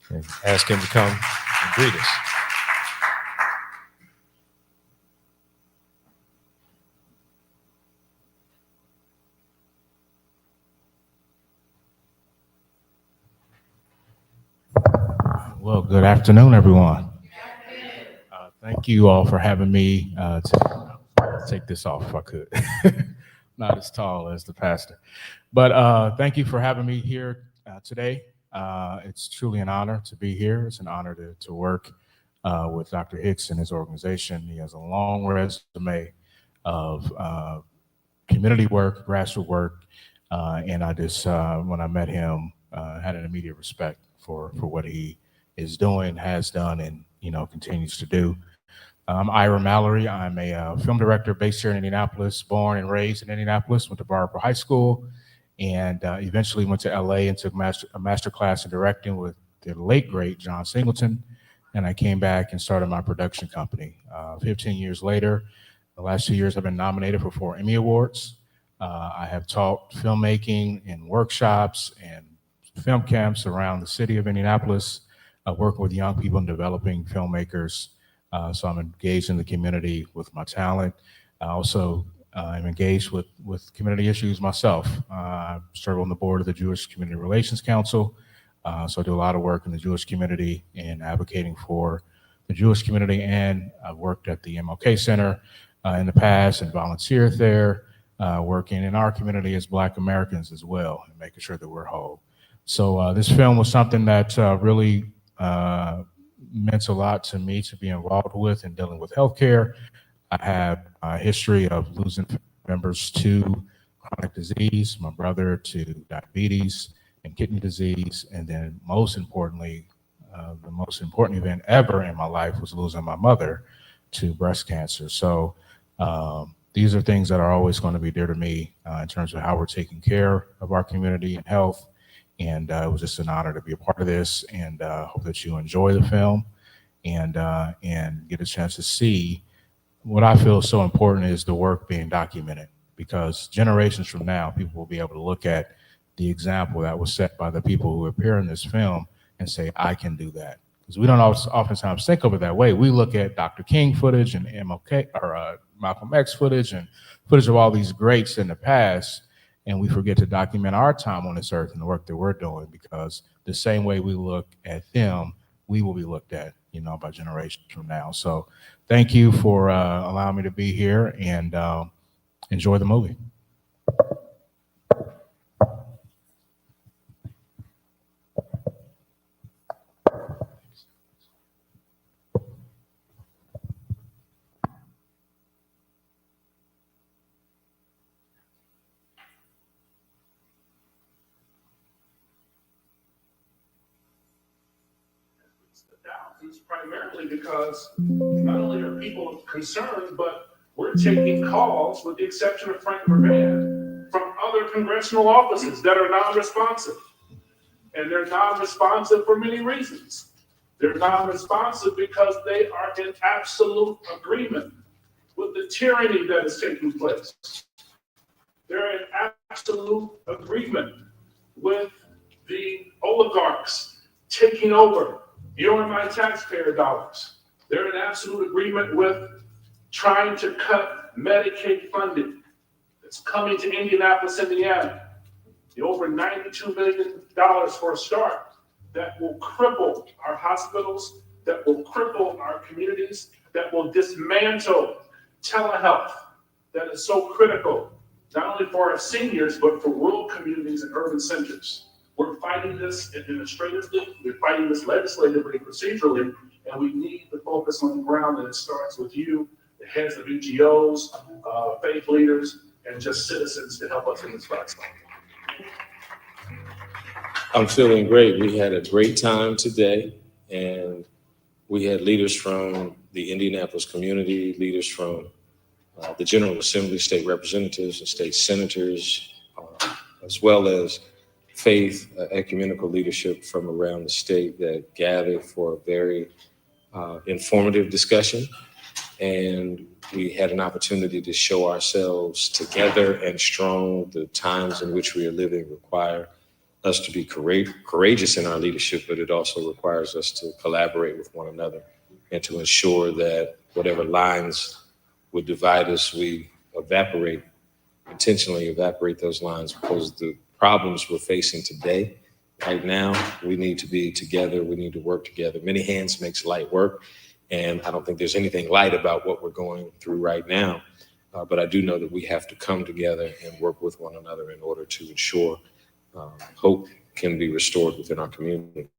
and ask him to come and greet us. Well, good afternoon, everyone. Thank you all for having me to take this off if I could. Not as tall as the pastor. But thank you for having me here today. It's truly an honor to be here. It's an honor to work with Dr. Hicks and his organization. He has a long resume of community work, grassroots work, and I just, when I met him, had an immediate respect for what he is doing, has done, and continues to do. I'm Ira Mallory. I'm a film director based here in Indianapolis, born and raised in Indianapolis, went to Barbara High School, and eventually went to LA and took a master class in directing with the late, great John Singleton. And I came back and started my production company. 15 years later, the last 2 years, I've been nominated for 4 Emmy Awards. I have taught filmmaking in workshops and film camps around the city of Indianapolis, working with young people and developing filmmakers. So I'm engaged in the community with my talent. I also am engaged with community issues myself. I serve on the board of the Jewish Community Relations Council. So I do a lot of work in the Jewish community and advocating for the Jewish community. And I've worked at the MLK Center in the past and volunteered there, working in our community as Black Americans as well, and making sure that we're whole. So this film was something that really meant a lot to me to be involved with and dealing with healthcare. I have a history of losing members to chronic disease, my brother to diabetes and kidney disease, and then most importantly, the most important event ever in my life was losing my mother to breast cancer. So these are things that are always going to be dear to me in terms of how we're taking care of our community and health. And it was just an honor to be a part of this, and hope that you enjoy the film and get a chance to see what I feel is so important is the work being documented, because generations from now, people will be able to look at the example that was set by the people who appear in this film and say, I can do that. Because we don't oftentimes think of it that way. We look at Dr. King footage and MLK or Malcolm X footage and footage of all these greats in the past, and we forget to document our time on this earth and the work that we're doing, because the same way we look at them, we will be looked at, by generations from now. So thank you for allowing me to be here, and enjoy the movie. It's primarily because not only are people concerned, but we're taking calls, with the exception of Frank Vervan, from other congressional offices that are non-responsive. And they're non-responsive for many reasons. They're non-responsive because they are in absolute agreement with the tyranny that is taking place. They're in absolute agreement with the oligarchs taking over your and my taxpayer dollars. They're in absolute agreement with trying to cut Medicaid funding that's coming to Indianapolis, Indiana. The over $92 million for a start that will cripple our hospitals, that will cripple our communities, that will dismantle telehealth that is so critical, not only for our seniors, but for rural communities and urban centers. We're fighting this administratively, we're fighting this legislatively, procedurally, and we need to focus on the ground, and it starts with you, the heads of NGOs, faith leaders, and just citizens to help us in this fight. I'm feeling great. We had a great time today, and we had leaders from the Indianapolis community, leaders from the General Assembly, state representatives and state senators, as well as faith, ecumenical leadership from around the state that gathered for a very informative discussion. And we had an opportunity to show ourselves together and strong. The times in which we are living require us to be courageous in our leadership, but it also requires us to collaborate with one another and to ensure that whatever lines would divide us, we intentionally evaporate those lines, because the problems we're facing today, right now, we need to be together. We need to work together. Many hands makes light work. And I don't think there's anything light about what we're going through right now. But I do know that we have to come together and work with one another in order to ensure hope can be restored within our community.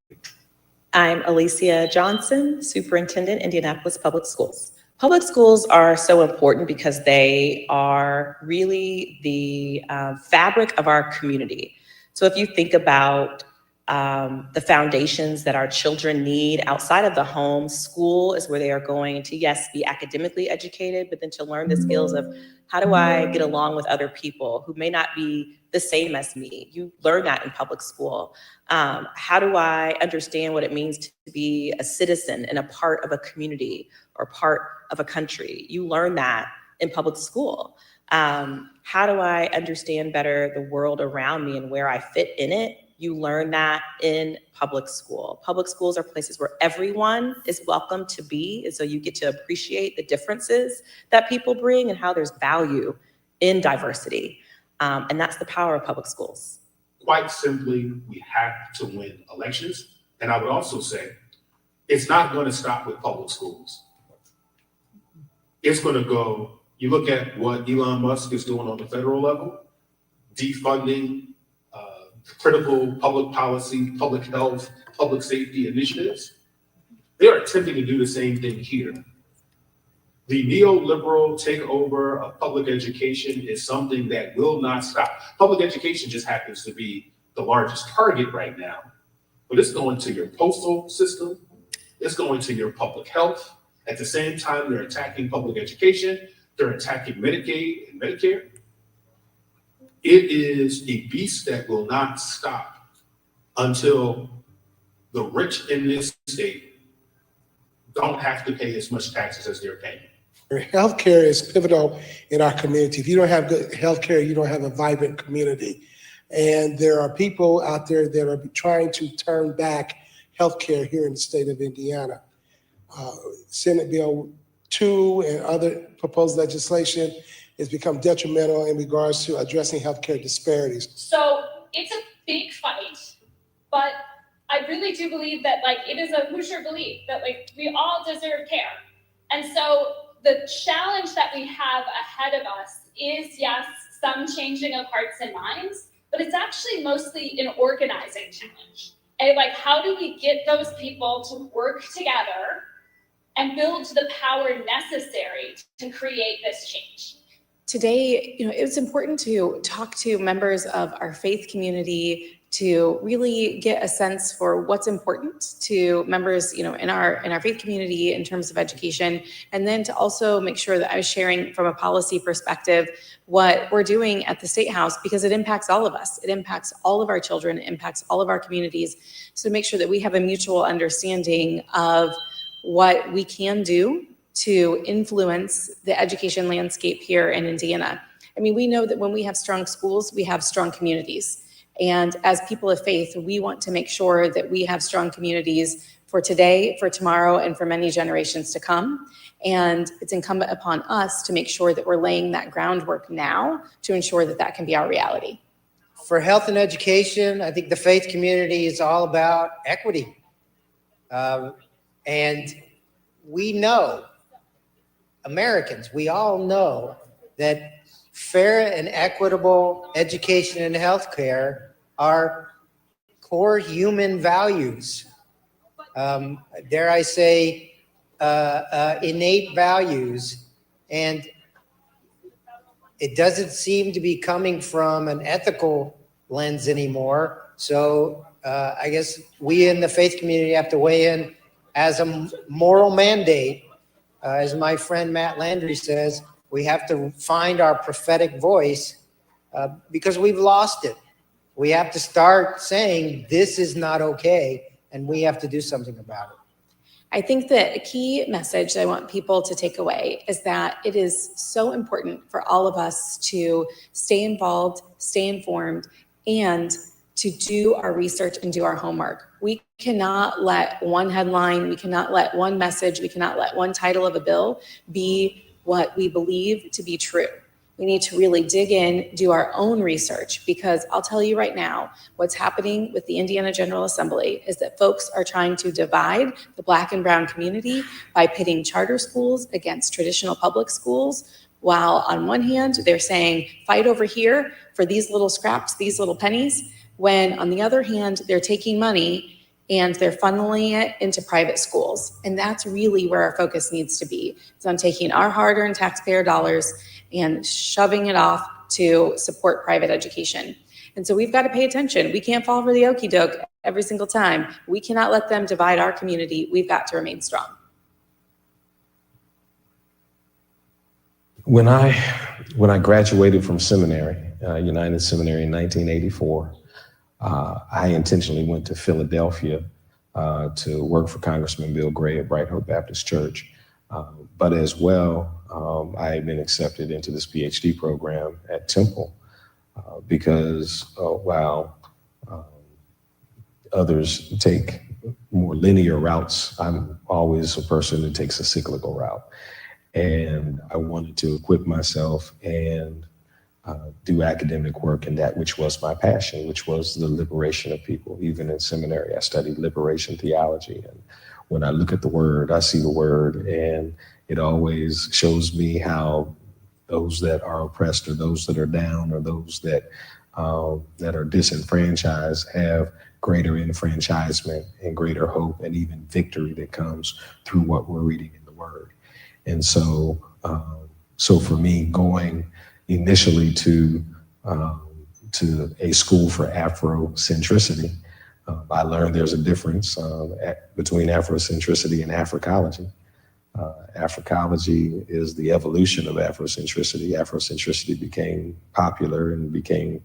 I'm Alicia Johnson, Superintendent, Indianapolis Public Schools. Public schools are so important because they are really the fabric of our community. So if you think about the foundations that our children need outside of the home, school is where they are going to, yes, be academically educated, but then to learn the skills of how do I get along with other people who may not be the same as me. You learn that in public school. How do I understand what it means to be a citizen and a part of a community or part of a country? You learn that in public school. How do I understand better the world around me and where I fit in it? You learn that in public school. Public schools are places where everyone is welcome to be, and so you get to appreciate the differences that people bring and how there's value in diversity. And that's the power of public schools. Quite simply, we have to win elections. And I would also say, it's not going to stop with public schools. It's going to go, you look at what Elon Musk is doing on the federal level, defunding critical public policy, public health, public safety initiatives. They're attempting to do the same thing here. The neoliberal takeover of public education is something that will not stop. Public education just happens to be the largest target right now, but it's going to your postal system. It's going to your public health. At the same time, they're attacking public education. They're attacking Medicaid and Medicare. It is a beast that will not stop until the rich in this state don't have to pay as much taxes as they're paying. Healthcare is pivotal in our community. If you don't have good healthcare, you don't have a vibrant community. And there are people out there that are trying to turn back healthcare here in the state of Indiana. Senate Bill 2 and other proposed legislation has become detrimental in regards to addressing healthcare disparities. So it's a big fight, but I really do believe that it is a Hoosier belief that we all deserve care. And so the challenge that we have ahead of us is, yes, some changing of hearts and minds, but it's actually mostly an organizing challenge. And how do we get those people to work together and build the power necessary to create this change? Today, it's important to talk to members of our faith community to really get a sense for what's important to members, in our faith community in terms of education, and then to also make sure that I was sharing from a policy perspective what we're doing at the State House, because it impacts all of us. It impacts all of our children, it impacts all of our communities. So make sure that we have a mutual understanding of what we can do to influence the education landscape here in Indiana. I mean, we know that when we have strong schools, we have strong communities. And as people of faith, we want to make sure that we have strong communities for today, for tomorrow, and for many generations to come. And it's incumbent upon us to make sure that we're laying that groundwork now to ensure that that can be our reality. For health and education, I think the faith community is all about equity. And we know, Americans, we all know that fair and equitable education and healthcare are core human values. Dare I say, innate values. And it doesn't seem to be coming from an ethical lens anymore. So I guess we in the faith community have to weigh in as a moral mandate. As my friend Matt Landry says, we have to find our prophetic voice because we've lost it. We have to start saying this is not okay, and we have to do something about it. I think that a key message I want people to take away is that it is so important for all of us to stay involved, stay informed, and to do our research and do our homework. We cannot let one headline, we cannot let one message, we cannot let one title of a bill be what we believe to be true. We need to really dig in, do our own research, because I'll tell you right now, what's happening with the Indiana General Assembly is that folks are trying to divide the Black and brown community by pitting charter schools against traditional public schools, while on one hand, they're saying, fight over here for these little scraps, these little pennies, when on the other hand, they're taking money and they're funneling it into private schools. And that's really where our focus needs to be. It's on taking our hard-earned taxpayer dollars and shoving it off to support private education. And so we've got to pay attention. We can't fall for the okie doke every single time. We cannot let them divide our community. We've got to remain strong. When I graduated from seminary, United Seminary in 1984, I intentionally went to Philadelphia to work for Congressman Bill Gray at Bright Hope Baptist Church. But as well, I had been accepted into this PhD program at Temple because while others take more linear routes, I'm always a person who takes a cyclical route. And I wanted to equip myself and do academic work in that which was my passion, which was the liberation of people. Even in seminary, I studied liberation theology. And when I look at the word, I see the word, and it always shows me how those that are oppressed or those that are down or those that are disenfranchised have greater enfranchisement and greater hope and even victory that comes through what we're reading in the word. And so, so for me, going initially to a school for Afrocentricity, I learned there's a difference between Afrocentricity and Africology. Africology is the evolution of Afrocentricity. Afrocentricity became popular and became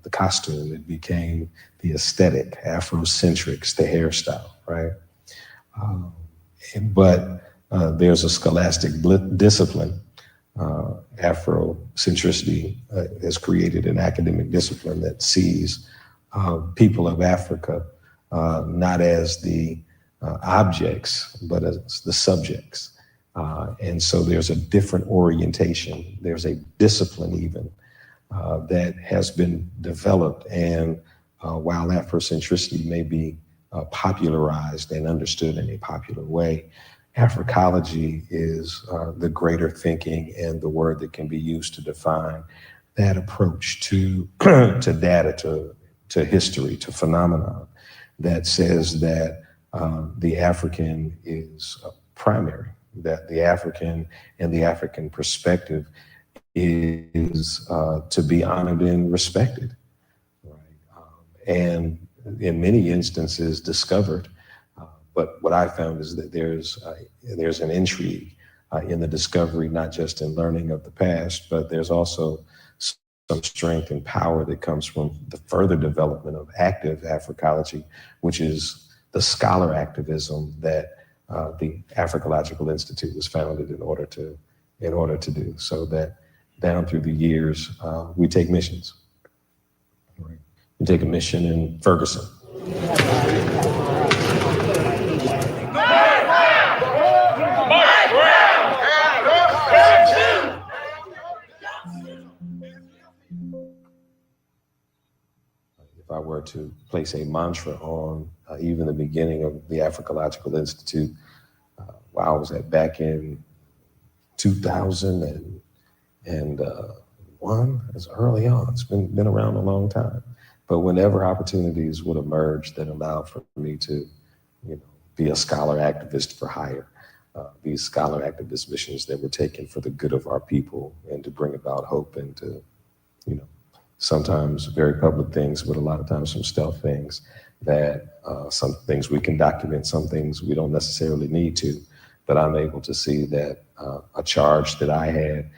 the costume. It became the aesthetic, Afrocentrics, the hairstyle, right? But there's a scholastic discipline. Afrocentricity has created an academic discipline that sees people of Africa not as the objects, but as the subjects. And so there's a different orientation. There's a discipline even that has been developed. And while Afrocentricity may be popularized and understood in a popular way, Africology is the greater thinking and the word that can be used to define that approach to to data, to history, to phenomenon that says that the African is primary, that the African and the African perspective is to be honored and respected, right? And in many instances discovered. But what I found is that there's an intrigue in the discovery, not just in learning of the past, but there's also some strength and power that comes from the further development of active Africology, which is the scholar activism that the Africological Institute was founded in order to do. So that down through the years, we take missions. Right? We take a mission in Ferguson. If I were to place a mantra on even the beginning of the Africological Institute, I was at back in 2001, it's early on. It's been around a long time. But whenever opportunities would emerge that allowed for me to, be a scholar activist for hire, these scholar activist missions that were taken for the good of our people and to bring about hope and to, sometimes very public things, but a lot of times some stealth things that some things we can document, some things we don't necessarily need to, but I'm able to see that a charge that I had,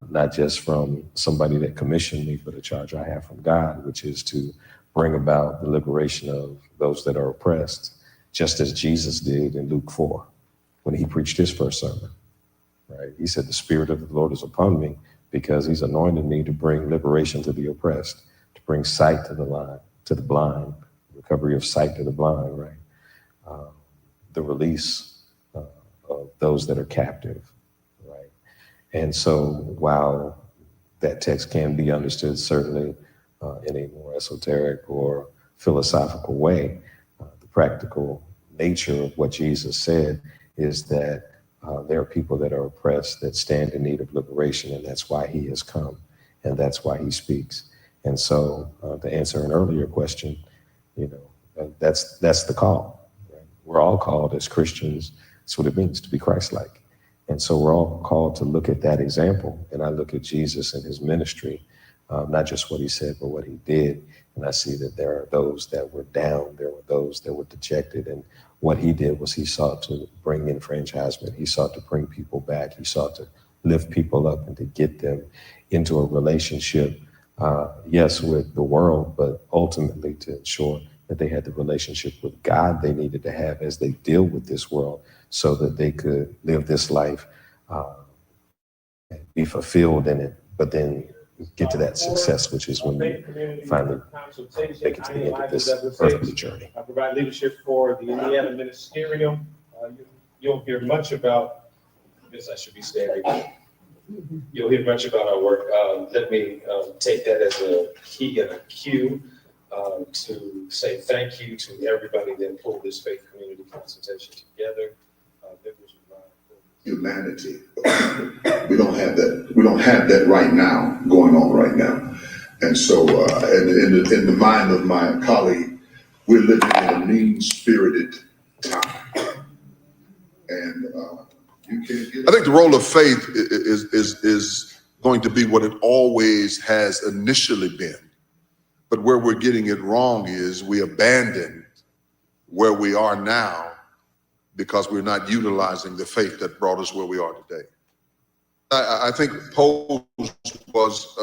not just from somebody that commissioned me, but a charge I have from God, which is to bring about the liberation of those that are oppressed, just as Jesus did in Luke 4, when he preached his first sermon, right? He said, the Spirit of the Lord is upon me because he's anointed me to bring liberation to the oppressed, to bring sight to the to the blind, recovery of sight to the blind, right? The release of those that are captive, right? And so while that text can be understood certainly in a more esoteric or philosophical way, the practical nature of what Jesus said is that there are people that are oppressed that stand in need of liberation, and that's why he has come, and that's why he speaks. And so to answer an earlier question, that's the call. Right? We're all called as Christians. That's what it means to be Christ-like. And so we're all called to look at that example. And I look at Jesus and his ministry, not just what he said, but what he did. And I see that there are those that were down, there were those that were dejected. And what he did was he sought to bring enfranchisement. He sought to bring people back. He sought to lift people up and to get them into a relationship, yes, with the world, but ultimately to ensure that they had the relationship with God they needed to have as they deal with this world so that they could live this life, be fulfilled in it, but then get to that success, which is when you finally make it to the end of this earthly journey. I provide leadership for the Indiana Ministerial. You'll hear much about, I guess I should be standing. You'll hear much about our work. Let me take that as a key and a cue to say thank you to everybody that pulled this faith community consultation together. Humanity. We don't have that. We don't have that right now, going on right now. And so, in the mind of my colleague, we're living in a mean-spirited time. And you can't get. I think the role of faith is going to be what it always has initially been. But where we're getting it wrong is we abandon where we are now because we're not utilizing the faith that brought us where we are today. I think posed was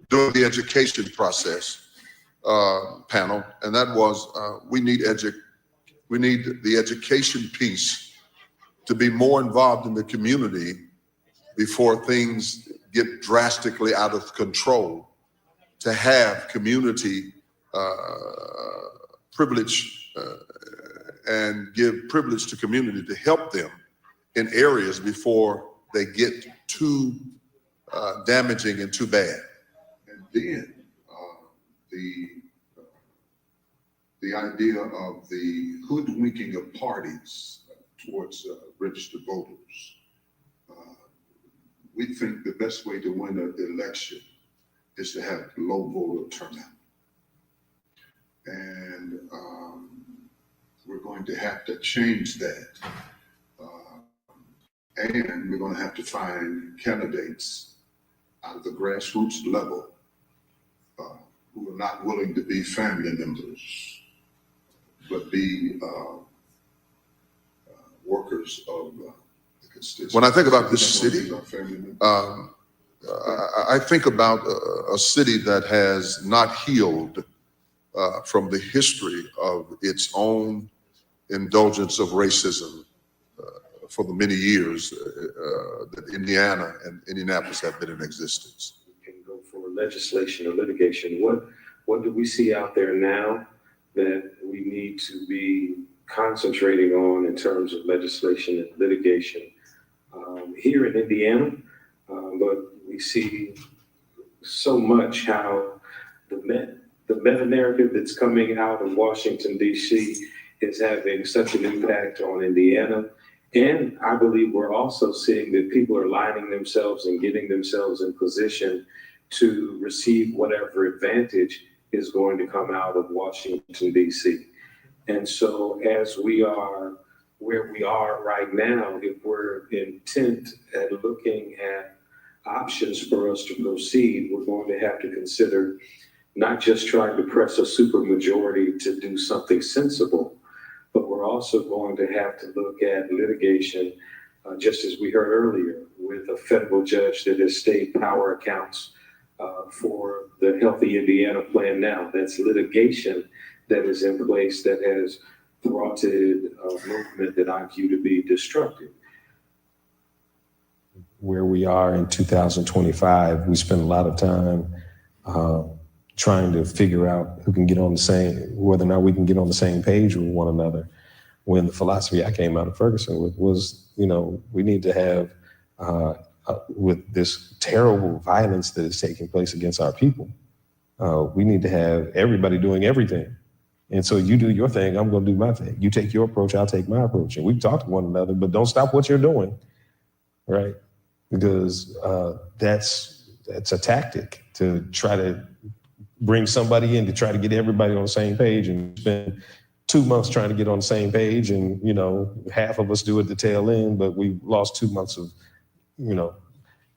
during the education process panel, and that was we need the education piece to be more involved in the community before things get drastically out of control, to have community privilege and give privilege to community to help them in areas before they get too damaging and too bad. And then the idea of the hoodwinking of parties towards registered voters. We think the best way to win an election is to have low voter turnout. And we're going to have to change that. And we're going to have to find candidates out of the grassroots level who are not willing to be family members, but be workers of the constituency. When I think about this city, I think about a city that has not healed from the history of its own indulgence of racism for the many years that Indiana and Indianapolis have been in existence. We can go for legislation or litigation. What do we see out there now that we need to be concentrating on in terms of legislation and litigation here in Indiana? But we see so much how the meta-narrative that's coming out of Washington, D.C. is having such an impact on Indiana. And I believe we're also seeing that people are lining themselves and getting themselves in position to receive whatever advantage is going to come out of Washington, D.C. And so as we are where we are right now, if we're intent at looking at options for us to proceed, we're going to have to consider not just trying to press a supermajority to do something sensible, but we're also going to have to look at litigation, just as we heard earlier, with a federal judge that has stayed power accounts for the Healthy Indiana Plan now. That's litigation that is in place that has thwarted a movement that I view to be destructive. Where we are in 2025, we spend a lot of time trying to figure out who can get on the same, whether or not we can get on the same page with one another. When the philosophy I came out of Ferguson with was, we need to have, with this terrible violence that is taking place against our people, we need to have everybody doing everything. And so you do your thing, I'm going to do my thing. You take your approach, I'll take my approach. And we talk to one another, but don't stop what you're doing, right? Because that's a tactic to try to bring somebody in to try to get everybody on the same page and spend 2 months trying to get on the same page. And, half of us do at the tail end, but we lost 2 months of,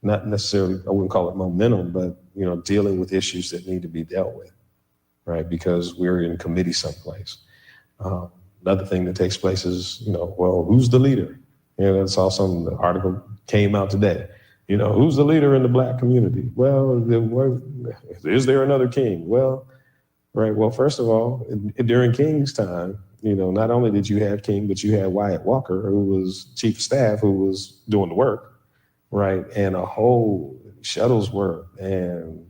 not necessarily, I wouldn't call it momentum, but, dealing with issues that need to be dealt with, right? Because we're in committee someplace. Another thing that takes place is, well, who's the leader? I saw the article came out today. Who's the leader in the Black community? Well, is there another king? Well, right. Well, first of all, during King's time, not only did you have King, but you had Wyatt Walker, who was chief of staff, who was doing the work, right? And a whole Shuttlesworth and,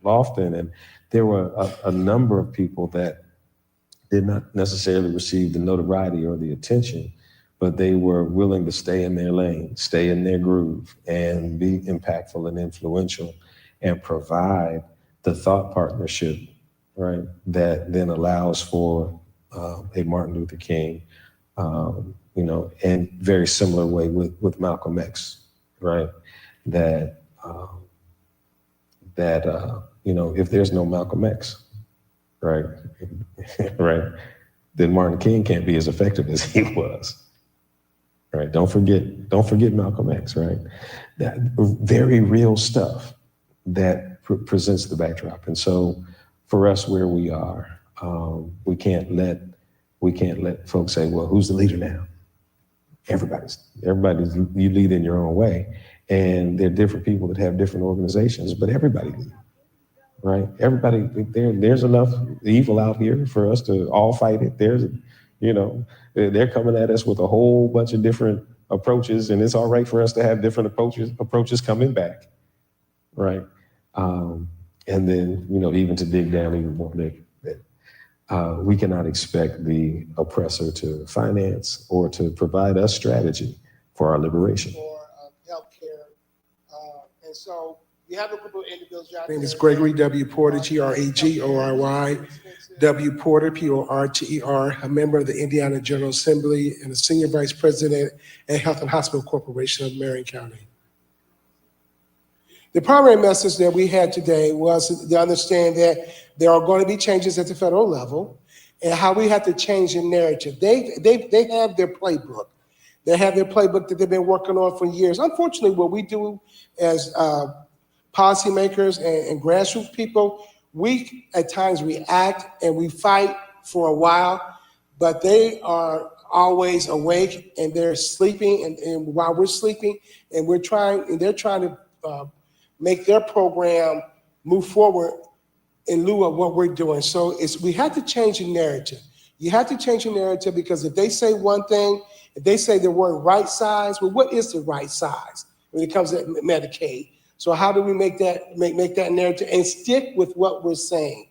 Lofton. And there were a number of people that did not necessarily receive the notoriety or the attention, but they were willing to stay in their lane, stay in their groove, and be impactful and influential and provide the thought partnership, right, that then allows for a Martin Luther King, and very similar way with Malcolm X, right, that if there's no Malcolm X, right, right, then Martin King can't be as effective as he was. Right. Don't forget Malcolm X, right? That very real stuff that presents the backdrop. And so for us where we are, we can't let folks say, well, who's the leader now? Everybody's, you lead in your own way. And there are different people that have different organizations, but everybody leads, right? Everybody, there's enough evil out here for us to all fight it. They're coming at us with a whole bunch of different approaches, and it's all right for us to have different approaches coming back, right? And then, even to dig down even more, that we cannot expect the oppressor to finance or to provide us strategy for our liberation. For healthcare, and so we have a group of individuals. My name is Gregory W. Porter, Gregory W. Porter, Porter, a member of the Indiana General Assembly and a senior vice president at Health and Hospital Corporation of Marion County. The primary message that we had today was to understand that there are going to be changes at the federal level and how we have to change the narrative. They have their playbook. They have their playbook that they've been working on for years. Unfortunately, what we do as policymakers and grassroots people, we at times react and we fight for a while, but they are always awake and they're sleeping, and while we're sleeping, and they're trying to make their program move forward in lieu of what we're doing. So we have to change the narrative. You have to change the narrative, because if they say one thing, if they say the word right size, well, what is the right size when it comes to Medicaid? So how do we make that narrative and stick with what we're saying?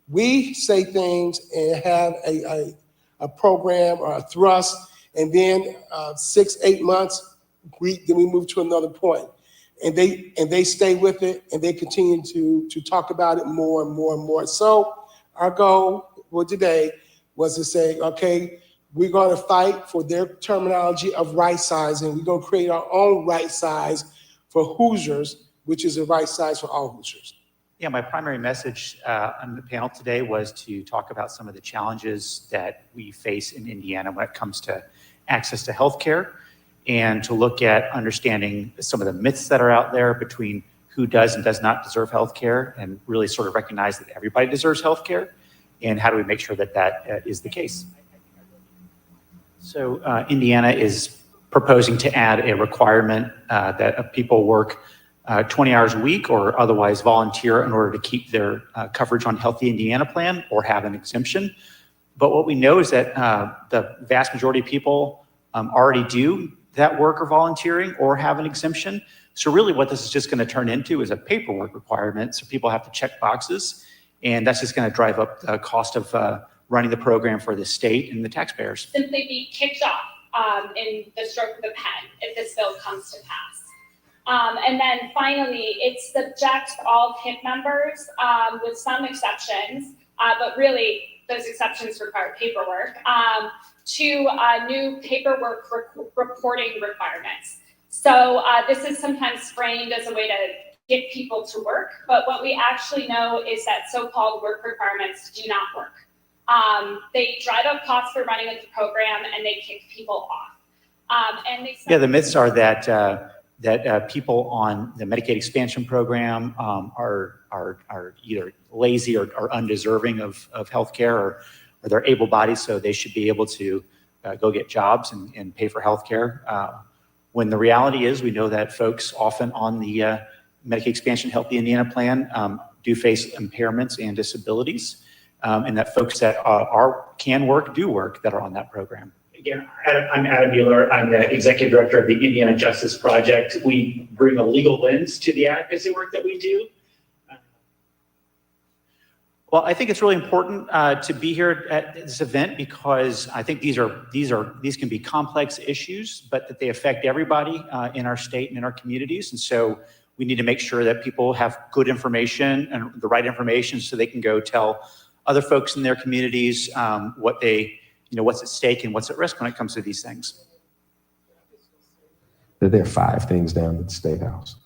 We say things and have a program or a thrust, and then 6-8 months, then we move to another point. And they stay with it, and they continue to talk about it more and more and more. So our goal for today was to say, okay, we're going to fight for their terminology of right size, and we're going to create our own right size for Hoosiers, which is the right size for all Hoosiers. Yeah, my primary message on the panel today was to talk about some of the challenges that we face in Indiana when it comes to access to healthcare, and to look at understanding some of the myths that are out there between who does and does not deserve healthcare, and really sort of recognize that everybody deserves healthcare, and how do we make sure that that is the case. So Indiana is proposing to add a requirement that people work 20 hours a week or otherwise volunteer in order to keep their coverage on Healthy Indiana plan or have an exemption. But what we know is that the vast majority of people already do that work or volunteering or have an exemption. So really what this is just going to turn into is a paperwork requirement. So people have to check boxes. And that's just going to drive up the cost of running the program for the state and the taxpayers. Simply be kicked off in the stroke of the pen if this bill comes to pass. And then finally, it's subject all PIP members with some exceptions, but really those exceptions require paperwork, to new paperwork reporting requirements. So this is sometimes framed as a way to get people to work, but what we actually know is that so-called work requirements do not work. They drive up costs for running with the program and they kick people off. And they the myths are that people on the Medicaid expansion program are either lazy or undeserving of health care, or they're able-bodied, so they should be able to go get jobs and pay for health care. When the reality is, we know that folks often on the Medicaid expansion Healthy Indiana plan do face impairments and disabilities, and that folks that can work, do work, that are on that program. Again, I'm Adam Mueller. I'm the Executive Director of the Indiana Justice Project. We bring a legal lens to the advocacy work that we do. Well, I think it's really important to be here at this event because I think these can be complex issues, but that they affect everybody in our state and in our communities. And so we need to make sure that people have good information and the right information so they can go tell other folks in their communities what's at stake and what's at risk when it comes to these things. There are 5 things down at the State House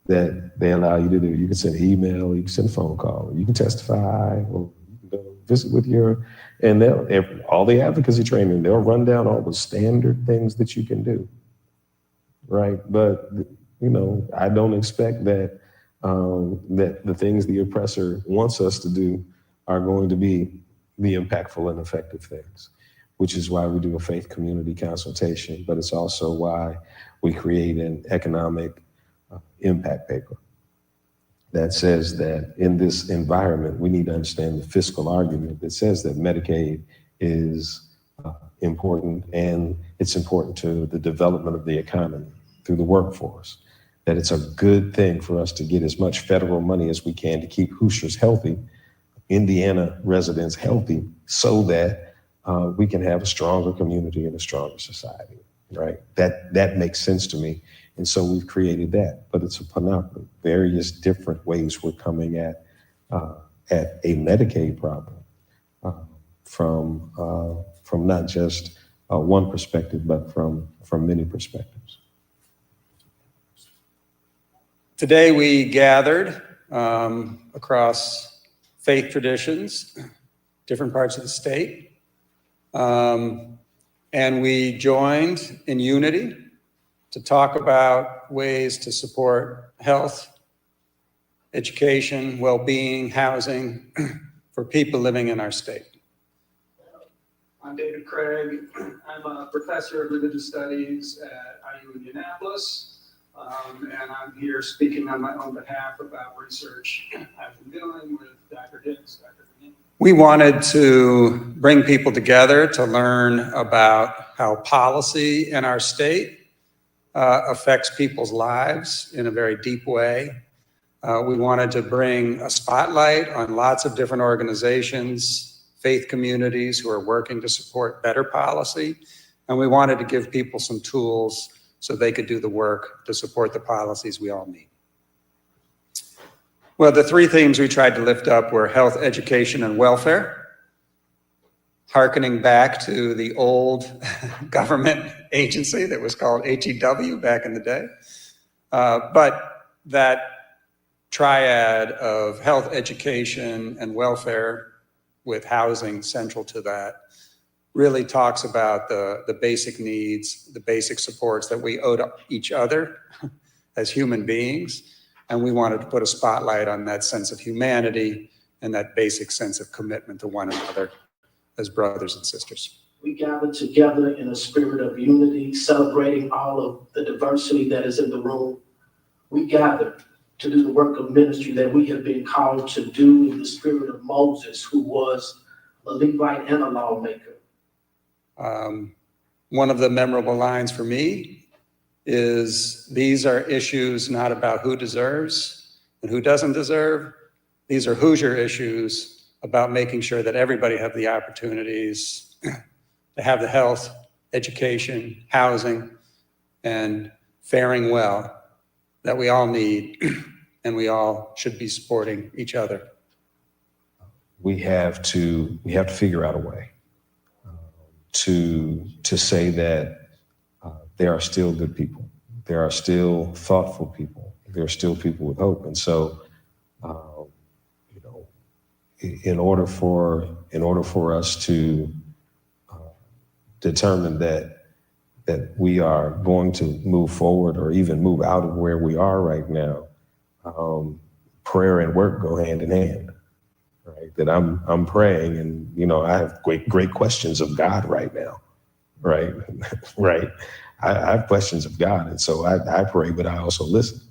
that they allow you to do. You can send an email, you can send a phone call, you can testify, or you can go visit with and all the advocacy training, they'll run down all the standard things that you can do, right? But, I don't expect that that the things the oppressor wants us to do are going to be the impactful and effective things, which is why we do a faith community consultation, but it's also why we create an economic impact paper that says that in this environment, we need to understand the fiscal argument that says that Medicaid is important, and it's important to the development of the economy through the workforce, that it's a good thing for us to get as much federal money as we can to keep Hoosiers healthy, Indiana residents healthy, so that we can have a stronger community and a stronger society, right? That makes sense to me. And so we've created that, but it's a panoply, various different ways we're coming at a Medicaid problem from not just one perspective, but from many perspectives. Today we gathered across faith traditions, different parts of the state, and we joined in unity to talk about ways to support health, education, well-being, housing for people living in our state. I'm David Craig. I'm a professor of religious studies at IU Indianapolis, and I'm here speaking on my own behalf about research I've been doing with Dr. Hicks, Dr. Green. We wanted to bring people together to learn about how policy in our state affects people's lives in a very deep way. We wanted to bring a spotlight on lots of different organizations, faith communities who are working to support better policy. And we wanted to give people some tools so they could do the work to support the policies we all need. Well, the 3 themes we tried to lift up were health, education, and welfare, hearkening back to the old government agency that was called HEW back in the day. But that triad of health, education, and welfare, with housing central to that, really talks about the basic needs, the basic supports that we owe to each other as human beings. And we wanted to put a spotlight on that sense of humanity and that basic sense of commitment to one another as brothers and sisters. We gather together in a spirit of unity, celebrating all of the diversity that is in the room. We gather to do the work of ministry that we have been called to do in the spirit of Moses, who was a Levite and a lawmaker. One of the memorable lines for me is, these are issues not about who deserves and who doesn't deserve, These are Hoosier issues about making sure that everybody have the opportunities to have the health, education, housing, and faring well that we all need, and we all should be supporting each other. We have to figure out a way to say that there are still good people, there are still thoughtful people, there are still people with hope. And so, you know, in order for us to determine that we are going to move forward or even move out of where we are right now, prayer and work go hand in hand. Right, that I'm praying, and you know, I have great questions of God right now, right, right. I have questions of God, and so I pray, but I also listen.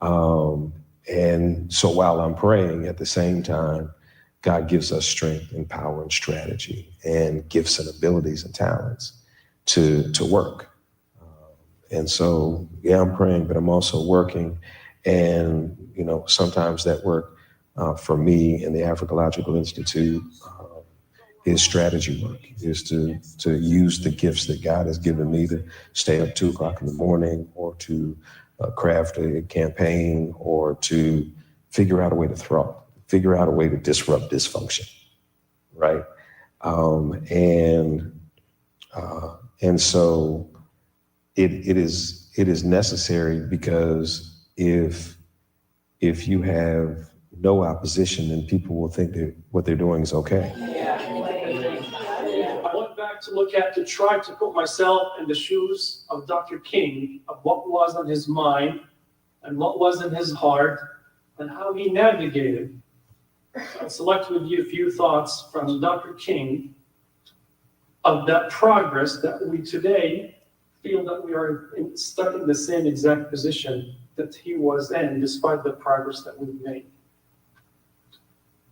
And so while I'm praying, at the same time, God gives us strength and power and strategy and gifts and abilities and talents to work. And so, yeah, I'm praying, but I'm also working, and you know, sometimes that work. For me and the Africological Institute is strategy work, is to use the gifts that God has given me to stay up 2 o'clock in the morning, or to craft a campaign, or to figure out a way to disrupt dysfunction, right? And so it is necessary, because if you have no opposition, then people will think that what they're doing is okay. I went back to look at, to try to put myself in the shoes of Dr. King, of what was on his mind and what was in his heart and how he navigated. I'll select with you a few thoughts from Dr. King of that progress that we today feel that we are stuck in the same exact position that he was in, despite the progress that we've made.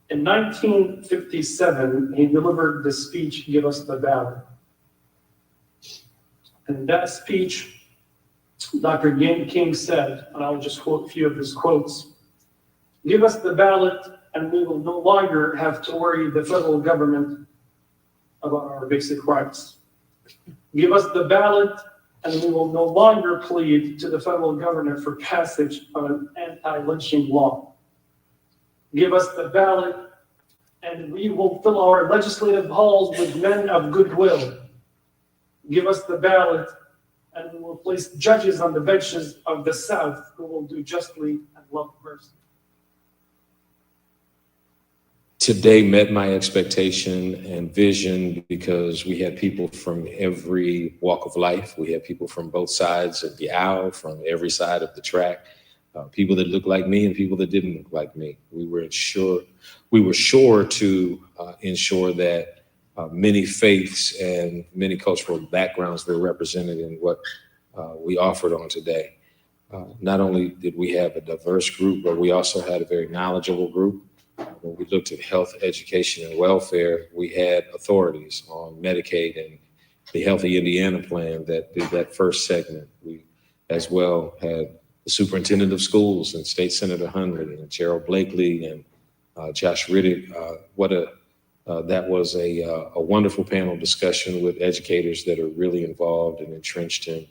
In 1957, he delivered the speech, "Give Us the Ballot." In that speech, Dr. King said, and I'll just quote a few of his quotes, "Give us the ballot and we will no longer have to worry the federal government about our basic rights. Give us the ballot and we will no longer plead to the federal government for passage of an anti-lynching law. Give us the ballot, and we will fill our legislative halls with men of goodwill. Give us the ballot, and we will place judges on the benches of the South who will do justly and love mercy." Today met my expectation and vision, because we had people from every walk of life. We had people from both sides of the aisle, from every side of the track. People that looked like me and people that didn't look like me. We were sure to ensure that many faiths and many cultural backgrounds were represented in what we offered on today. Not only did we have a diverse group, but we also had a very knowledgeable group. When we looked at health, education, and welfare, we had authorities on Medicaid and the Healthy Indiana plan that did that first segment. We as well had the superintendent of schools and State Senator Hundley and Gerald Blakely and Josh Riddick. That was a wonderful panel discussion with educators that are really involved and entrenched in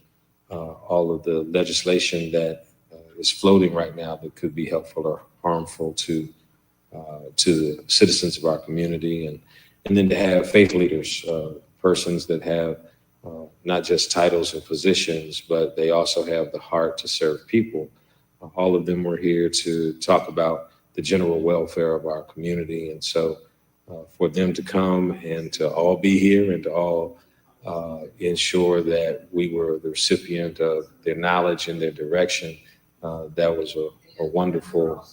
all of the legislation that is floating right now that could be helpful or harmful to the citizens of our community, and then to have faith leaders, persons that have not just titles and positions, but they also have the heart to serve people. All of them were here to talk about the general welfare of our community. And so for them to come and to all be here and to all ensure that we were the recipient of their knowledge and their direction, that was a wonderful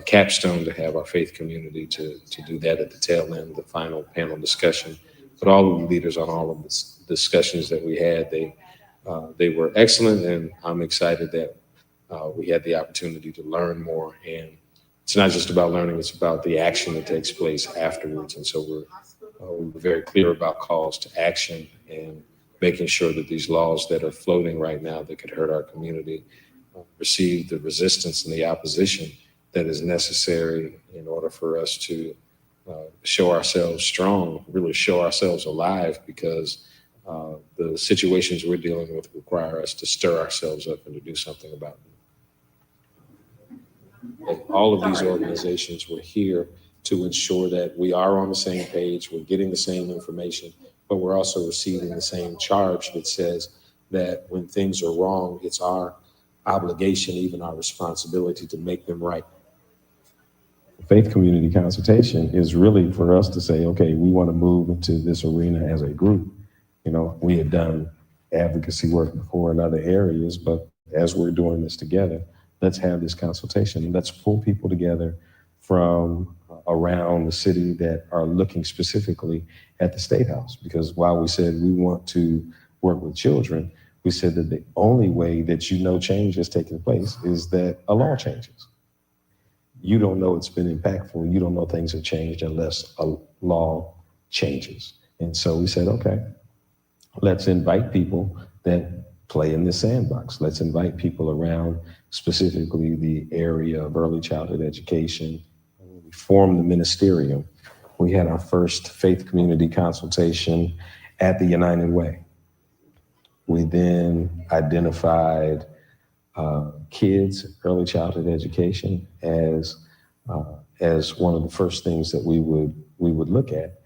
capstone to have our faith community to do that at the tail end of the final panel discussion. But all of the leaders on all of the discussions that we had, they were excellent, and I'm excited that we had the opportunity to learn more. And it's not just about learning, it's about the action that takes place afterwards. And so we're very clear about calls to action and making sure that these laws that are floating right now that could hurt our community receive the resistance and the opposition that is necessary in order for us to show ourselves strong, really show ourselves alive, because the situations we're dealing with require us to stir ourselves up and to do something about them. And all of these organizations were here to ensure that we are on the same page, we're getting the same information, but we're also receiving the same charge that says that when things are wrong, it's our obligation, even our responsibility, to make them right. Faith community consultation is really for us to say, okay, we want to move into this arena as a group. You know, we had done advocacy work before in other areas, but as we're doing this together, let's have this consultation. Let's pull people together from around the city that are looking specifically at the State House. Because while we said we want to work with children, we said that the only way that you know change is taking place is that a law changes. You don't know it's been impactful. You don't know things have changed unless a law changes. And so we said, okay, let's invite people that play in this sandbox. Let's invite people around specifically the area of early childhood education. We formed the ministerium. We had our first faith community consultation at the United Way. We then identified kids, early childhood education as one of the first things that we would look at.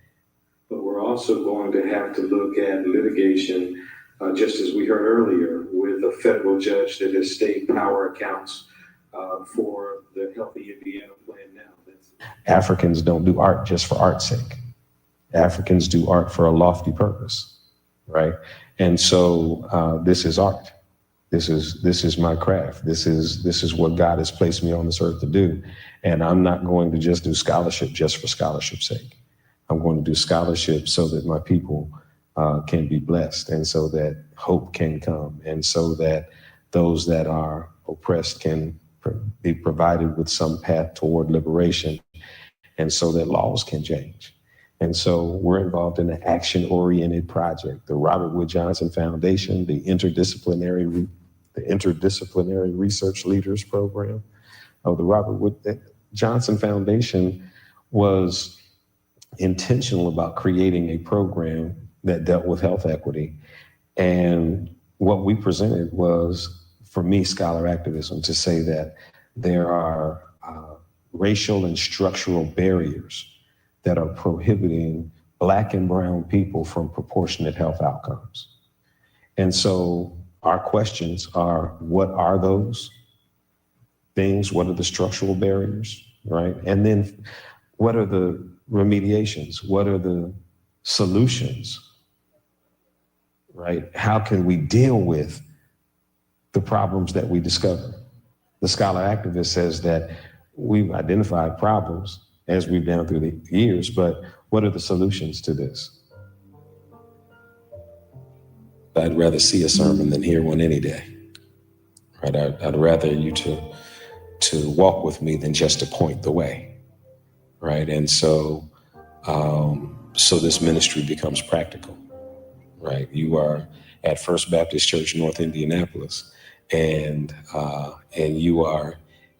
But we're also going to have to look at litigation, just as we heard earlier, with a federal judge that has state power accounts for the Healthy Indiana Plan now. Africans don't do art just for art's sake. Africans do art for a lofty purpose, right? And so this is art. This is my craft. This is what God has placed me on this earth to do. And I'm not going to just do scholarship just for scholarship's sake. I'm going to do scholarship so that my people can be blessed, and so that hope can come, and so that those that are oppressed can be provided with some path toward liberation, and so that laws can change. And so we're involved in an action-oriented project, the Robert Wood Johnson Foundation, the interdisciplinary research leaders program of the Robert Wood Johnson Foundation was intentional about creating a program that dealt with health equity. And what we presented was, for me, scholar activism, to say that there are racial and structural barriers that are prohibiting Black and brown people from proportionate health outcomes. And so our questions are, what are those things? What are the structural barriers, right? And then what are the remediations? What are the solutions, right? How can we deal with the problems that we discover? The scholar activist says that we've identified problems as we've gone through the years, but what are the solutions to this? I'd rather see a sermon than hear one any day, right? I'd rather you to walk with me than just to point the way, right? And so this ministry becomes practical, right? You are at First Baptist Church, North Indianapolis, and you are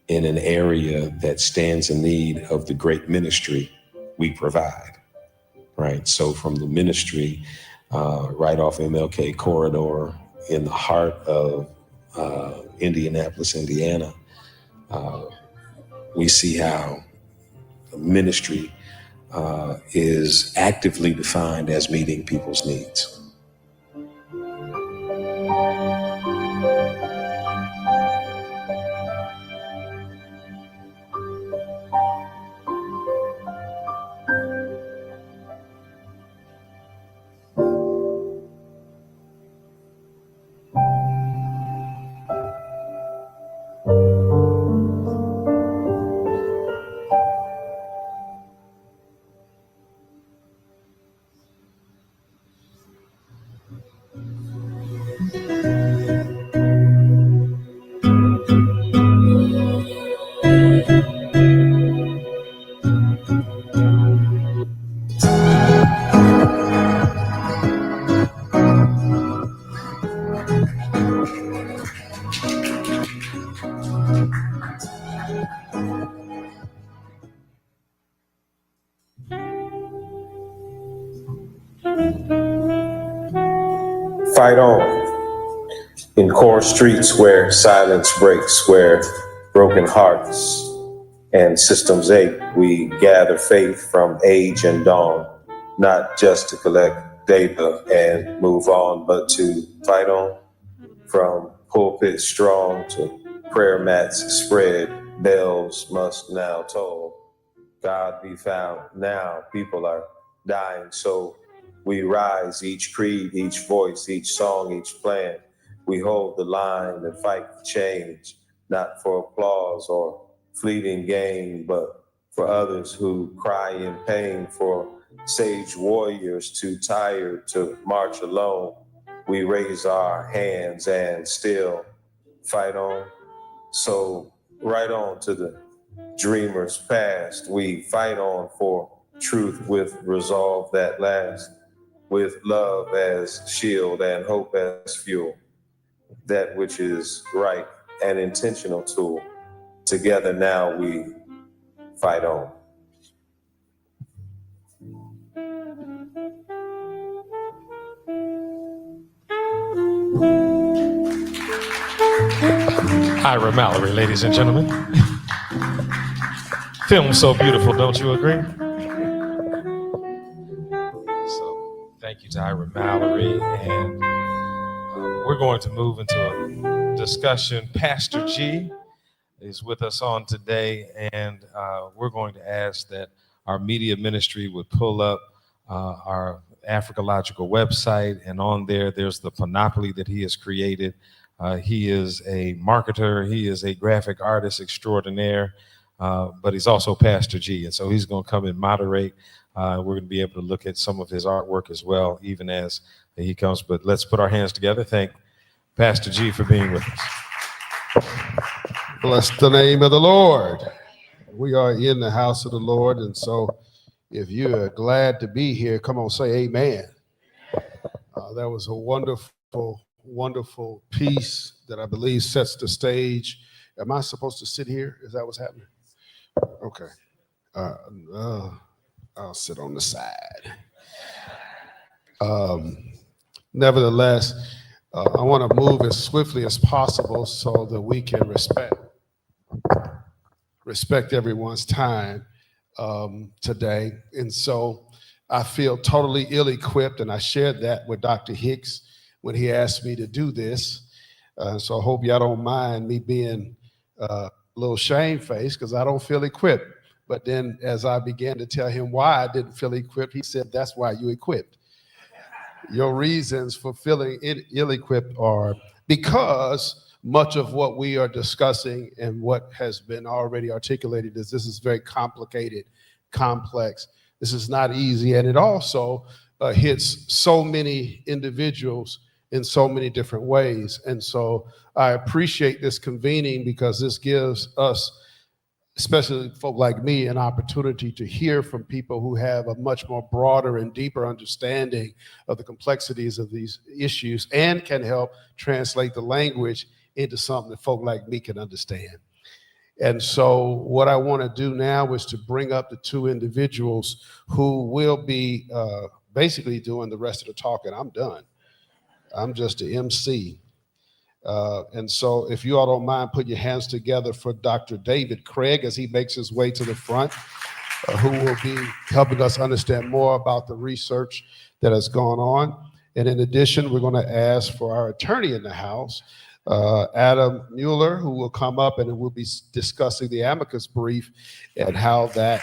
in an area that stands in need of the great ministry we provide, right? So from the ministry right off MLK Corridor in the heart of Indianapolis, Indiana, we see how ministry is actively defined as meeting people's needs. Fight on. In core streets where silence breaks, where broken hearts and systems ache, we gather faith from age and dawn, not just to collect data and move on, but to fight on. From pulpit strong to prayer mats spread, bells must now toll. God be found now. People are dying, so we rise, each creed, each voice, each song, each plan. We hold the line and fight for change, not for applause or fleeting gain, but for others who cry in pain, for sage warriors too tired to march alone. We raise our hands and still fight on. So right on to the dreamers past. We fight on for truth with resolve that lasts, with love as shield and hope as fuel, that which is right and intentional tool. Together now we fight on. Ira Mallory, ladies and gentlemen. Film so beautiful, don't you agree? So thank you to Ira Mallory, and we're going to move into a discussion. Pastor G is with us on today, and we're going to ask that our media ministry would pull up our Africological website, and on there's the panoply that he has created. He is a marketer, he is a graphic artist extraordinaire, but he's also Pastor G, and so he's going to come and moderate. We're going to be able to look at some of his artwork as well, even as he comes. But let's put our hands together. Thank Pastor G for being with us. Bless the name of the Lord. We are in the house of the Lord, and so if you're glad to be here, come on, say amen. That was a wonderful piece that I believe sets the stage. Am I supposed to sit here? Is that what's happening? Okay. I'll sit on the side. Nevertheless, I want to move as swiftly as possible so that we can respect everyone's time today. And so I feel totally ill-equipped, and I shared that with Dr. Hicks when he asked me to do this. So I hope y'all don't mind me being a little shamefaced because I don't feel equipped. But then as I began to tell him why I didn't feel equipped, he said, that's why you equipped. Your reasons for feeling ill-equipped are because much of what we are discussing and what has been already articulated is this is very complicated, complex. This is not easy, and it also hits so many individuals in so many different ways. And so I appreciate this convening because this gives us, especially folk like me, an opportunity to hear from people who have a much more broader and deeper understanding of the complexities of these issues and can help translate the language into something that folk like me can understand. And so what I want to do now is to bring up the two individuals who will be basically doing the rest of the talking. I'm done. I'm just the MC. And so if you all don't mind, put your hands together for Dr. David Craig as he makes his way to the front, who will be helping us understand more about the research that has gone on. And in addition, we're going to ask for our attorney in the house, Adam Mueller, who will come up and we'll be discussing the amicus brief and how that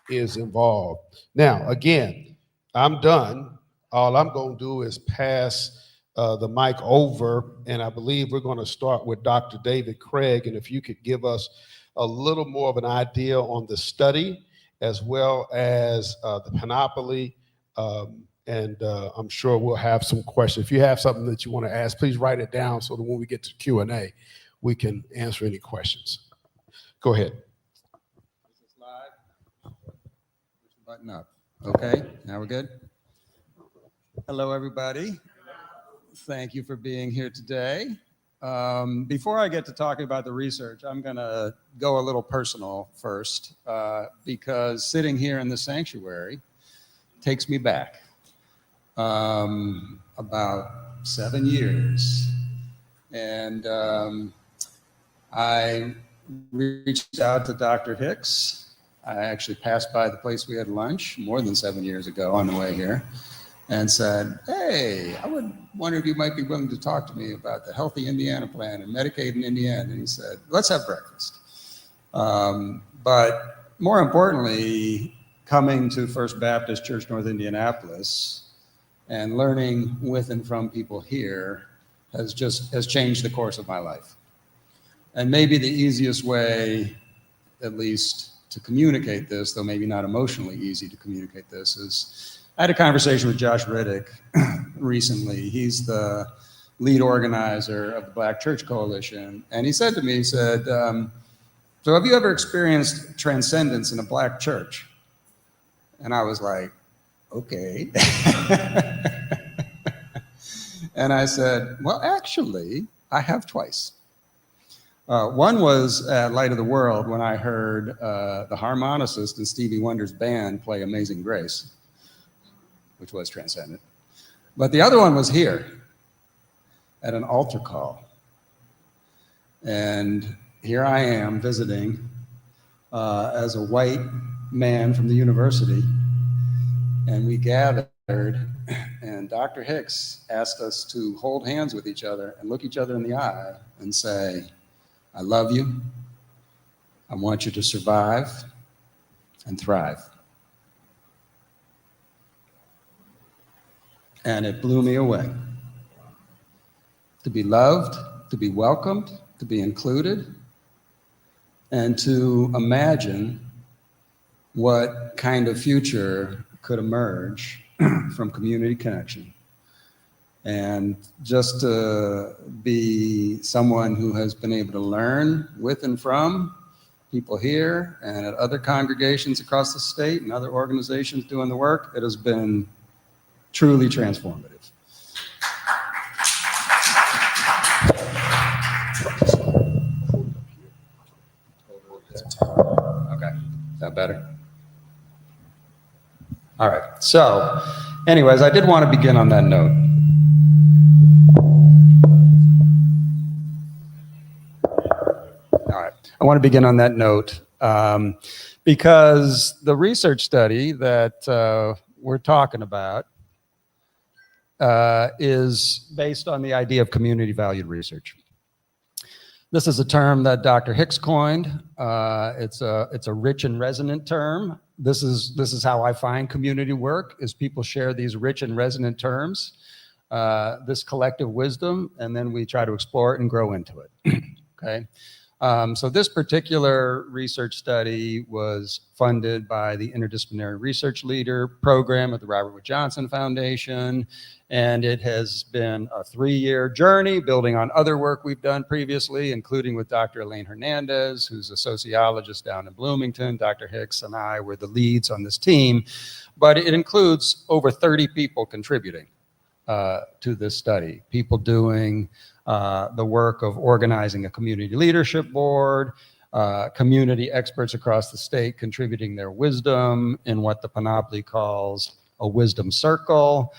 is involved. Now, again, I'm done. All I'm going to do is pass the mic over, and I believe we're going to start with Dr. David Craig, and if you could give us a little more of an idea on the study as well as the panoply, and I'm sure we'll have some questions. If you have something that you want to ask, please write it down so that when we get to Q&A, we can answer any questions. Go ahead. Is this live? Push the button up. Okay, now we're good. Hello, everybody. Thank you for being here today. Before I get to talking about the research, I'm going to go a little personal first because sitting here in the sanctuary takes me back. about 7 years. And I reached out to Dr. Hicks. I actually passed by the place we had lunch more than 7 years ago on the way here and said, hey, I would wonder if you might be willing to talk to me about the Healthy Indiana Plan and Medicaid in Indiana. And he said, let's have breakfast. But more importantly, coming to First Baptist Church North Indianapolis and learning with and from people here has changed the course of my life. And maybe the easiest way, at least to communicate this, though maybe not emotionally easy to communicate this, is I had a conversation with Josh Riddick recently. He's the lead organizer of the Black Church Coalition. And he said to me, so have you ever experienced transcendence in a Black church? And I was like, okay. And I said, well, actually, I have twice. One was at Light of the World when I heard the harmonicist in Stevie Wonder's band play Amazing Grace, which was transcendent. But the other one was here at an altar call. And here I am visiting as a white man from the university. And we gathered, and Dr. Hicks asked us to hold hands with each other and look each other in the eye and say, I love you. I want you to survive and thrive. And it blew me away. To be loved, to be welcomed, to be included, and to imagine what kind of future could emerge from community connection. And just to be someone who has been able to learn with and from people here and at other congregations across the state and other organizations doing the work, it has been truly transformative. Okay, is that better? All right, so anyways, I did want to begin on that note. All right, I want to begin on that note because the research study that we're talking about is based on the idea of community valued research. This is a term that Dr. Hicks coined. It's a rich and resonant term. This is how I find community work, is people share these rich and resonant terms, this collective wisdom, and then we try to explore it and grow into it, okay? So this particular research study was funded by the Interdisciplinary Research Leader Program at the Robert Wood Johnson Foundation, and it has been a 3-year journey building on other work we've done previously, including with Dr. Elaine Hernandez, who's a sociologist down in Bloomington. Dr. Hicks and I were the leads on this team, but it includes over 30 people contributing to this study, people doing the work of organizing a community leadership board, community experts across the state contributing their wisdom in what the Panoply calls a wisdom circle.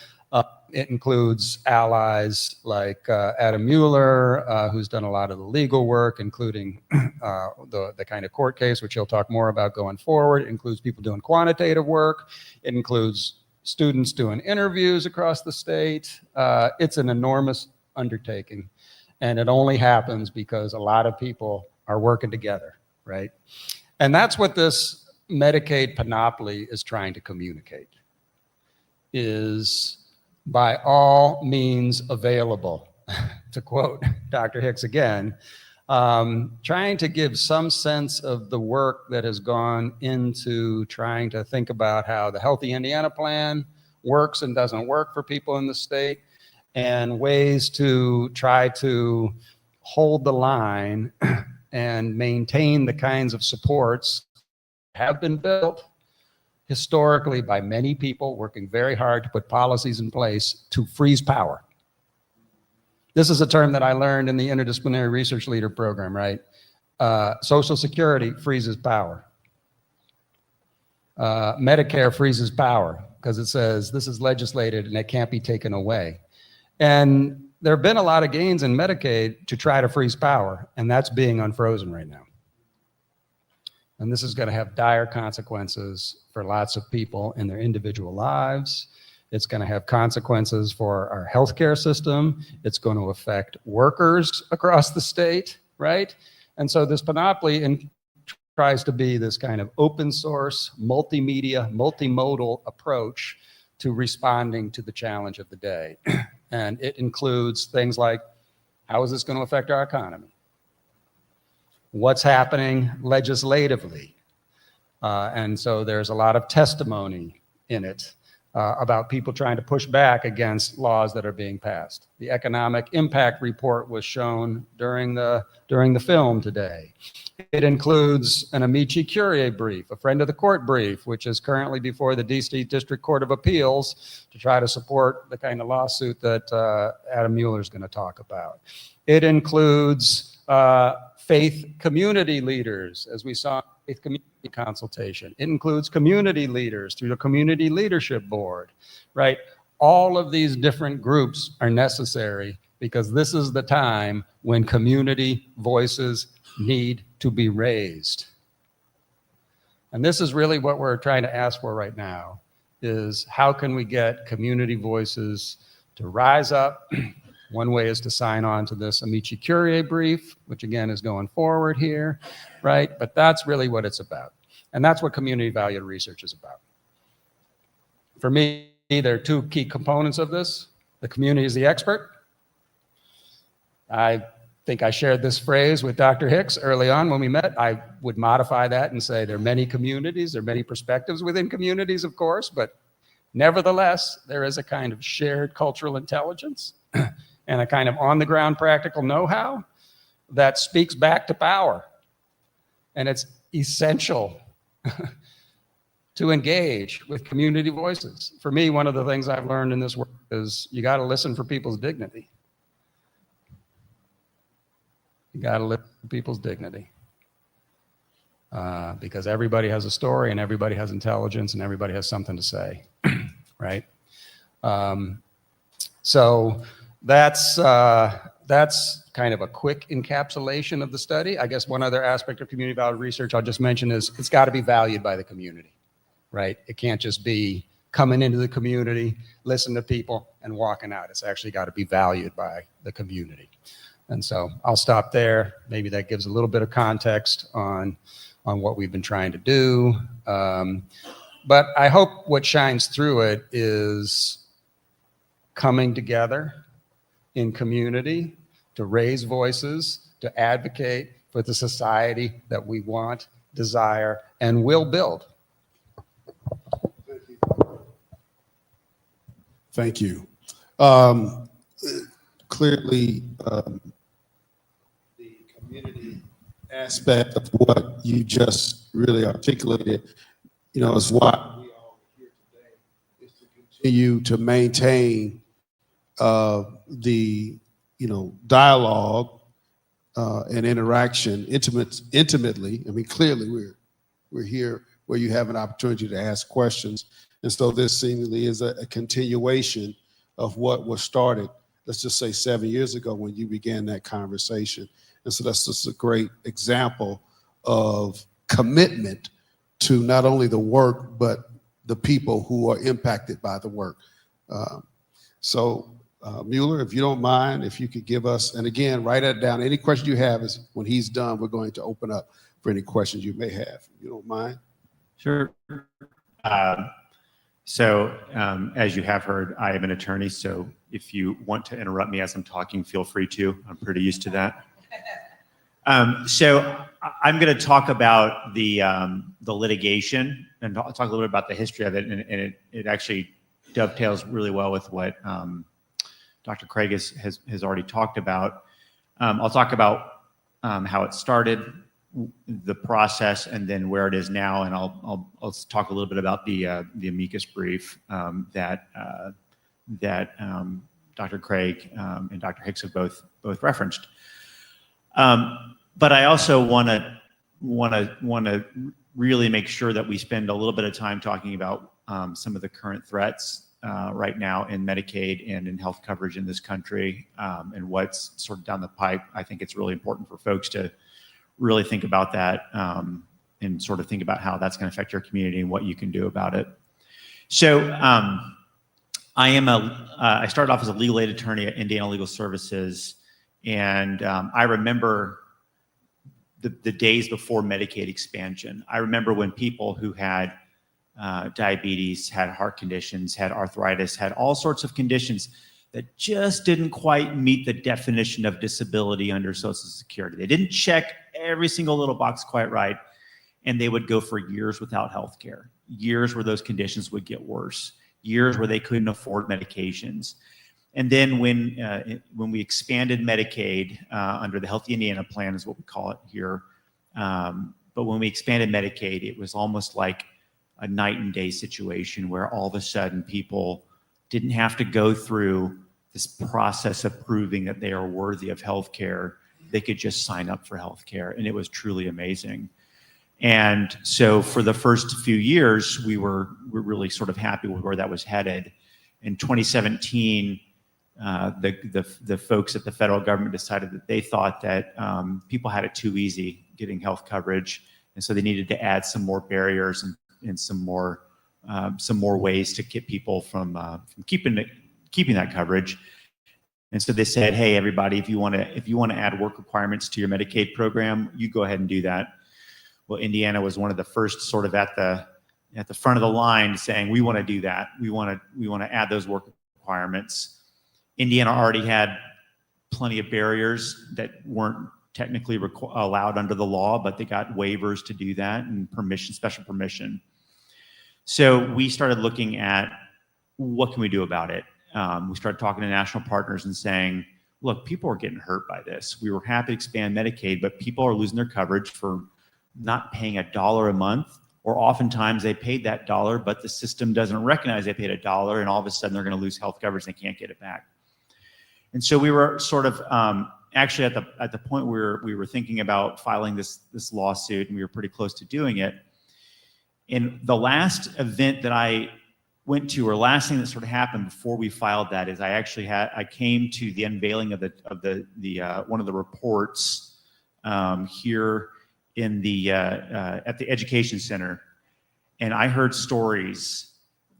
It includes allies like Adam Mueller, who's done a lot of the legal work, including the kind of court case, which he'll talk more about going forward. It includes people doing quantitative work. It includes students doing interviews across the state. It's an enormous undertaking. And it only happens because a lot of people are working together, right? And that's what this Medicaid panoply is trying to communicate, is by all means available, to quote Dr. Hicks again, trying to give some sense of the work that has gone into trying to think about how the Healthy Indiana Plan works and doesn't work for people in the state, and ways to try to hold the line and maintain the kinds of supports that have been built historically by many people working very hard to put policies in place to freeze power. This is a term that I learned in the Interdisciplinary Research Leader Program, right? Social Security freezes power. Medicare freezes power. because it says this is legislated and it can't be taken away. And there have been a lot of gains in Medicaid to try to freeze power, and that's being unfrozen right now. And this is going to have dire consequences for lots of people in their individual lives. It's going to have consequences for our healthcare system. It's going to affect workers across the state, right? And so this panoply tries to be this kind of open source, multimedia, multimodal approach to responding to the challenge of the day. And it includes things like, how is this going to affect our economy? What's happening legislatively? And so there's a lot of testimony in it about people trying to push back against laws that are being passed. The economic impact report was shown during the film today. It includes an amici curiae brief, a friend of the court brief, which is currently before the DC District Court of Appeals to try to support the kind of lawsuit that Adam Mueller is going to talk about. It includes faith community leaders, as we saw in faith community consultation. It includes community leaders through the Community Leadership Board, right? All of these different groups are necessary because this is the time when community voices need to be raised. And this is really what we're trying to ask for right now, is how can we get community voices to rise up? One way is to sign on to this amici curiae brief, which again is going forward here, right? But that's really what it's about. And that's what community valued research is about. For me, there are two key components of this. The community is the expert. I think I shared this phrase with Dr. Hicks early on when we met. I would modify that and say there are many communities, there are many perspectives within communities, of course, but nevertheless, there is a kind of shared cultural intelligence and a kind of on-the-ground practical know-how that speaks back to power. And it's essential to engage with community voices. For me, one of the things I've learned in this work is you got to listen for people's dignity. You got to listen for people's dignity. Because everybody has a story and everybody has intelligence and everybody has something to say, right? So that's kind of a quick encapsulation of the study. I guess one other aspect of community valued research I'll just mention is it's got to be valued by the community, right? It can't just be coming into the community, listen to people, and walking out. It's actually got to be valued by the community. And so I'll stop there. Maybe that gives a little bit of context on what we've been trying to do. But I hope what shines through it is coming together in community to raise voices, to advocate for the society that we want, desire, and will build. Thank you. Clearly, the community aspect of what you just really articulated, is why we all are here today, is to continue to maintain the dialogue and interaction intimately. I mean, clearly we're here where you have an opportunity to ask questions. And so this seemingly is a continuation of what was started, let's just say 7 years ago when you began that conversation. And so that's just a great example of commitment to not only the work, but the people who are impacted by the work. Mueller, if you don't mind, if you could give us, and again, write that down. Any question you have is when he's done, we're going to open up for any questions you may have. If you don't mind. Sure. As you have heard, I am an attorney, so if you want to interrupt me as I'm talking, feel free to. I'm pretty used to that. So I'm going to talk about the litigation and talk a little bit about the history of it, and it actually dovetails really well with what Dr. Craig has already talked about. I'll talk about how it started, the process, and then where it is now, and I'll talk a little bit about the amicus brief that Dr. Craig and Dr. Hicks have both referenced. But I also want to really make sure that we spend a little bit of time talking about some of the current threats right now in Medicaid and in health coverage in this country, and what's sort of down the pipe. I think it's really important for folks to really think about that and sort of think about how that's going to affect your community and what you can do about it. So I started off as a legal aid attorney at Indiana Legal Services, and I remember the days before Medicaid expansion. I remember when people who had diabetes, had heart conditions, had arthritis, had all sorts of conditions that just didn't quite meet the definition of disability under Social Security. They didn't check every single little box quite right, and they would go for years without health care, years where those conditions would get worse, years where they couldn't afford medications. And then when we expanded Medicaid under the Healthy Indiana Plan is what we call it here, but when we expanded Medicaid, it was almost like a night and day situation where all of a sudden people didn't have to go through this process of proving that they are worthy of health care. They could just sign up for health care, and it was truly amazing. And so for the first few years, we were really sort of happy with where that was headed. In 2017, the folks at the federal government decided that they thought that people had it too easy getting health coverage, and so they needed to add some more barriers and some more ways to get people from keeping that coverage. And so they said, "Hey, everybody, if you want to add work requirements to your Medicaid program, you go ahead and do that." Well, Indiana was one of the first, sort of at the front of the line, saying, "We want to do that. We want to add those work requirements." Indiana already had plenty of barriers that weren't technically allowed under the law, but they got waivers to do that and permission, special permission. So we started looking at what can we do about it. We started talking to national partners and saying, look, people are getting hurt by this. We were happy to expand Medicaid, but people are losing their coverage for not paying $1 a month, or oftentimes they paid that $1, but the system doesn't recognize they paid $1, and all of a sudden they're going to lose health coverage and they can't get it back. And so we were sort of actually at the point where we were thinking about filing this lawsuit, and we were pretty close to doing it. And the last event that I went to, or last thing that sort of happened before we filed that, is I came to the unveiling of one of the reports here in at the Education Center, and I heard stories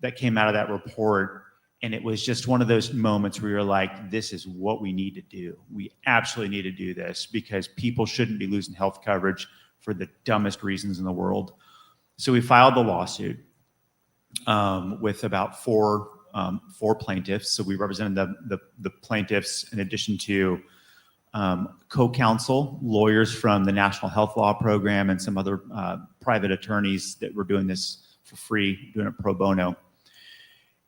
that came out of that report, and it was just one of those moments where you're like, this is what we need to do. We absolutely need to do this, because people shouldn't be losing health coverage for the dumbest reasons in the world. So we filed the lawsuit with about four plaintiffs. So we represented the plaintiffs in addition to co-counsel, lawyers from the National Health Law Program, and some other private attorneys that were doing this for free, doing it pro bono.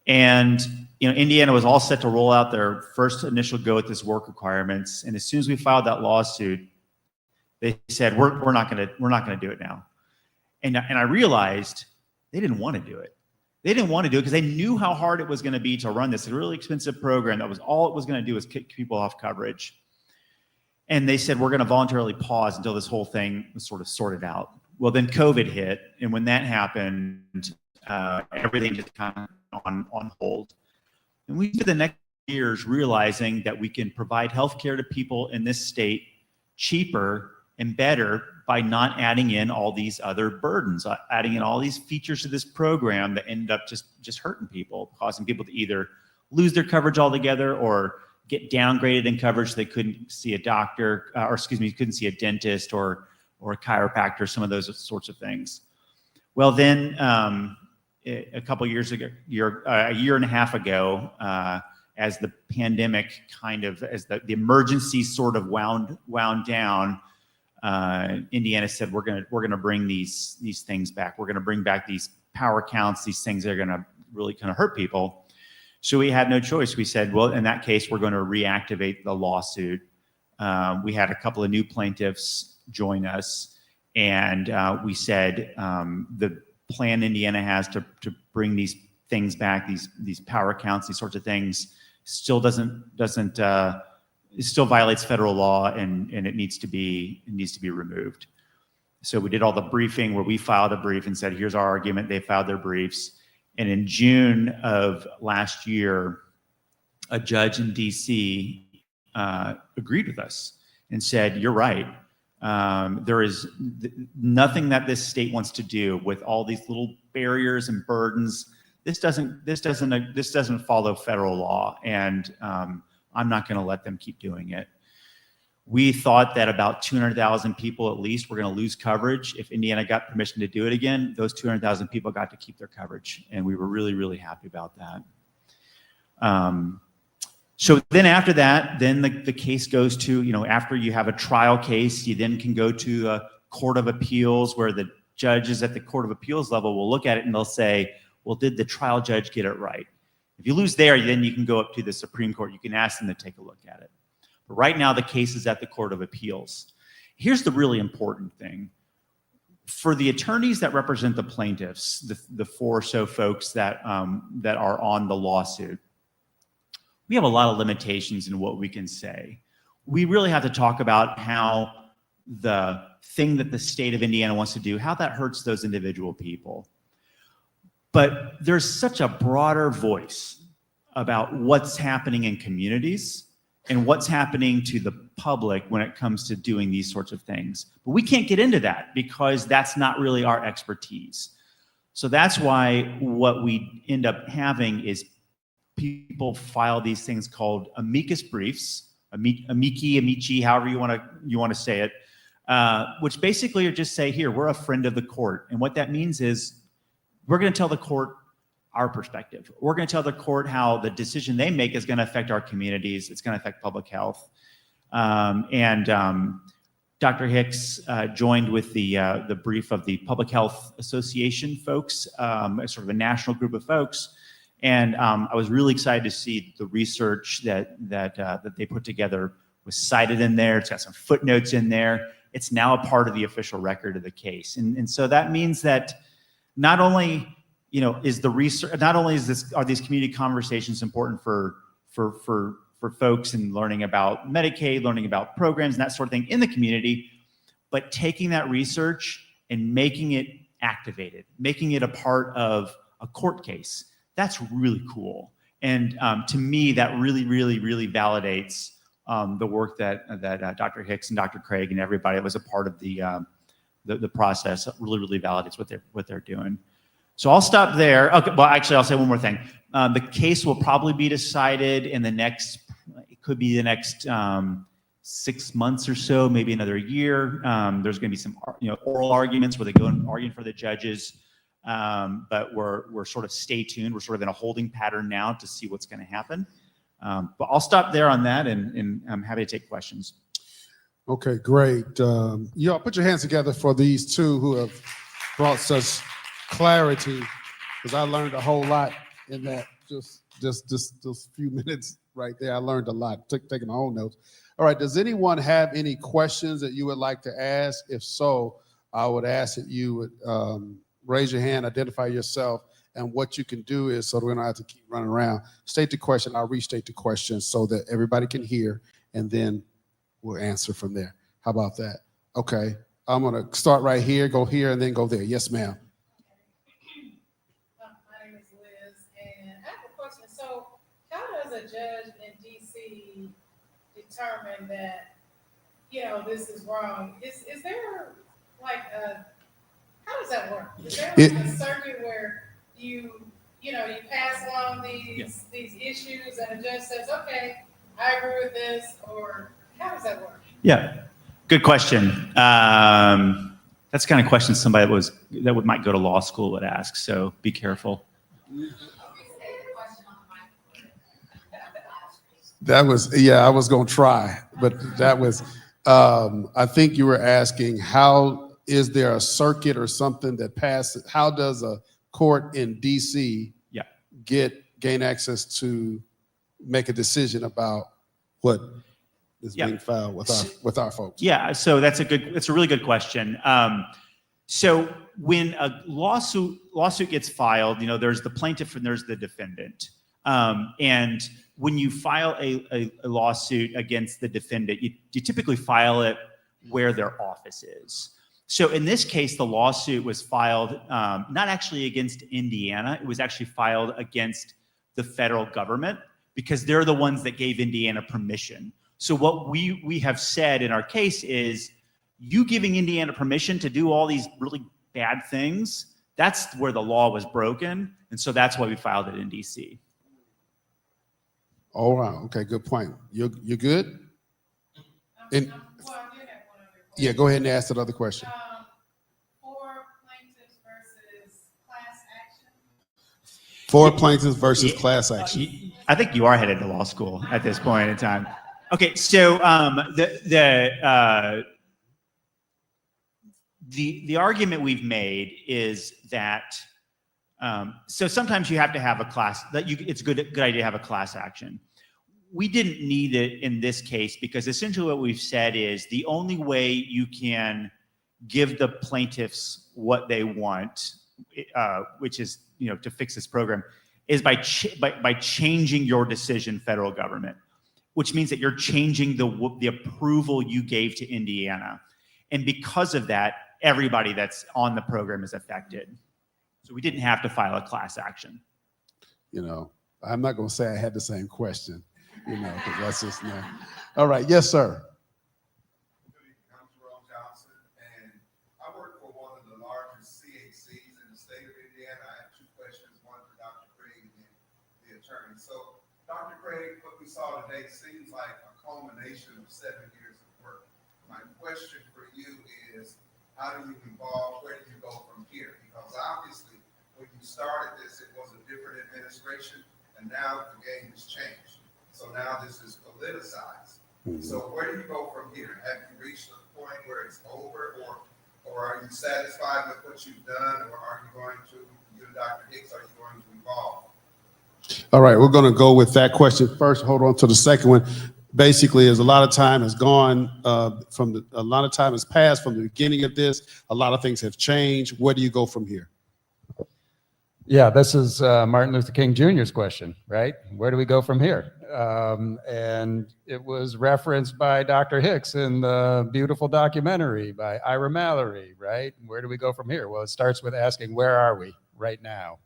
And Indiana was all set to roll out their first initial go at this work requirements. And as soon as we filed that lawsuit, they said, we're not going to do it now. And I realized they didn't want to do it. They didn't want to do it because they knew how hard it was going to be to run this really expensive program that was all it was going to do was kick people off coverage. And they said, we're going to voluntarily pause until this whole thing was sort of sorted out. Well, then COVID hit. And when that happened, everything just kind of on hold. And we spent the next years realizing that we can provide healthcare to people in this state cheaper and better by not adding in all these other burdens, adding in all these features to this program that end up just hurting people, causing people to either lose their coverage altogether or get downgraded in coverage so they couldn't see a doctor, couldn't see a dentist or a chiropractor, some of those sorts of things. Well, then a couple years ago, a year and a half ago, as the pandemic as the emergency sort of wound down, Indiana said, we're gonna bring these things back. We're gonna bring back these power counts, these things that are gonna really kind of hurt people. So we had no choice. We said, well, in that case, we're going to reactivate the lawsuit. We had a couple of new plaintiffs join us, and we said the plan Indiana has to bring these things back, these power counts, these sorts of things, still it still violates federal law, and it needs to be removed. So we did all the briefing where we filed a brief and said, here's our argument. They filed their briefs. And in June of last year, a judge in DC agreed with us and said, "You're right. There is nothing that this state wants to do with all these little barriers and burdens. This doesn't follow federal law, and I'm not going to let them keep doing it." We thought that about 200,000 people at least were going to lose coverage. If Indiana got permission to do it again, those 200,000 people got to keep their coverage, and we were really, really happy about that. So then after that, then the case goes to, after you have a trial case, you then can go to a court of appeals where the judges at the court of appeals level will look at it and they'll say, well, did the trial judge get it right? If you lose there, then you can go up to the Supreme Court. You can ask them to take a look at it. But right now, the case is at the court of appeals. Here's the really important thing. For the attorneys that represent the plaintiffs, the four or so folks that are on the lawsuit, we have a lot of limitations in what we can say. We really have to talk about how the thing that the state of Indiana wants to do, how that hurts those individual people. But there's such a broader voice about what's happening in communities and what's happening to the public when it comes to doing these sorts of things. But we can't get into that because that's not really our expertise. So that's why what we end up having is people file these things called amicus briefs, amici, however you want to say it, which basically are just say, here, we're a friend of the court. And what that means is we're going to tell the court our perspective. We're going to tell the court how the decision they make is going to affect our communities. It's going to affect public health. Dr. Hicks joined with the brief of the Public Health Association folks, sort of a national group of folks. And I was really excited to see the research that they put together was cited in there. It's got some footnotes in there. It's now a part of the official record of the case. And so that means that not only is the research, not only are these community conversations important for folks and learning about Medicaid, learning about programs and that sort of thing in the community, but taking that research and making it activated, making it a part of a court case. That's really cool. And to me, that really, really, really validates the work that Dr. Hicks and Dr. Craig and everybody that was a part of the process. Really, really validates what they're doing. So I'll stop there. Okay, well, actually, I'll say one more thing. The case will probably be decided in the next 6 months or so, maybe another year. There's going to be some oral arguments where they go and argue for the judges. But we're sort of stay tuned. We're sort of in a holding pattern now to see what's going to happen. But I'll stop there on that, and I'm happy to take questions. Okay, great. Y'all put your hands together for these two who have brought such clarity, because I learned a whole lot in that just those few minutes right there. I learned a lot, taking my own notes. All right, does anyone have any questions that you would like to ask? If so, I would ask that you would raise your hand, identify yourself, and what you can do is, so that we don't have to keep running around, state the question. I'll restate the question so that everybody can hear, and then we'll answer from there. How about that? Okay, I'm gonna start right here, go here, and then go there. Yes, ma'am. My name is Liz, and I have a question. So how does a judge in DC determine that, this is wrong? Is there like how does that work? Is there like a circuit where you pass along these issues and a judge says, okay, I agree with this, or how does that work? Yeah, good question. That's the kind of question somebody that might go to law school would ask. So be careful. That was, I was going to try, but that was, I think you were asking, how is there a circuit or something that passes? How does a court in DC gain access to make a decision about what is being filed with our folks? Yeah, so it's a really good question. So when a lawsuit gets filed, there's the plaintiff and there's the defendant. And when you file a lawsuit against the defendant, you typically file it where their office is. So in this case, the lawsuit was filed not actually against Indiana. It was actually filed against the federal government because they're the ones that gave Indiana permission. So what we have said in our case is, you giving Indiana permission to do all these really bad things, that's where the law was broken. And so that's why we filed it in DC. All right. Okay, good point. You're good? And, yeah, go ahead and ask that other question. For plaintiffs versus class action? For plaintiffs versus class action. I think you are headed to law school at this point in time. Okay, so the argument we've made is that so sometimes you have to have a class it's a good idea to have a class action. We didn't need it in this case because essentially what we've said is the only way you can give the plaintiffs what they want, which is to fix this program, is by changing your decision, federal government, which means that you're changing the approval you gave to Indiana, and because of that, everybody that's on the program is affected. So we didn't have to file a class action. I'm not going to say I had the same question, because that's just not. All right. Yes, sir. I work for one of the largest CHCs in the state of Indiana. I have two questions, one for Dr. Craig and then the attorney. So, Dr. Craig, what we saw today seems like a culmination of 7 years of work. My question for you is, how do you evolve? Where do you go from here? Because obviously, when you started this, it was a different administration, and now the game has changed. So now this is politicized. So where do you go from here? Have you reached a point where it's over, or are you satisfied with what you've done, or are you going to, you and Dr. Hicks, are you going to evolve? All right, we're going to go with that question first. Hold on to the second one. Basically, as a lot of time has gone a lot of time has passed from the beginning of this. A lot of things have changed. Where do you go from here? Yeah, this is Martin Luther King Jr.'s question, right? Where do we go from here? And it was referenced by Dr. Hicks in the beautiful documentary by Ira Mallory, right? Where do we go from here? Well, it starts with asking, where are we right now?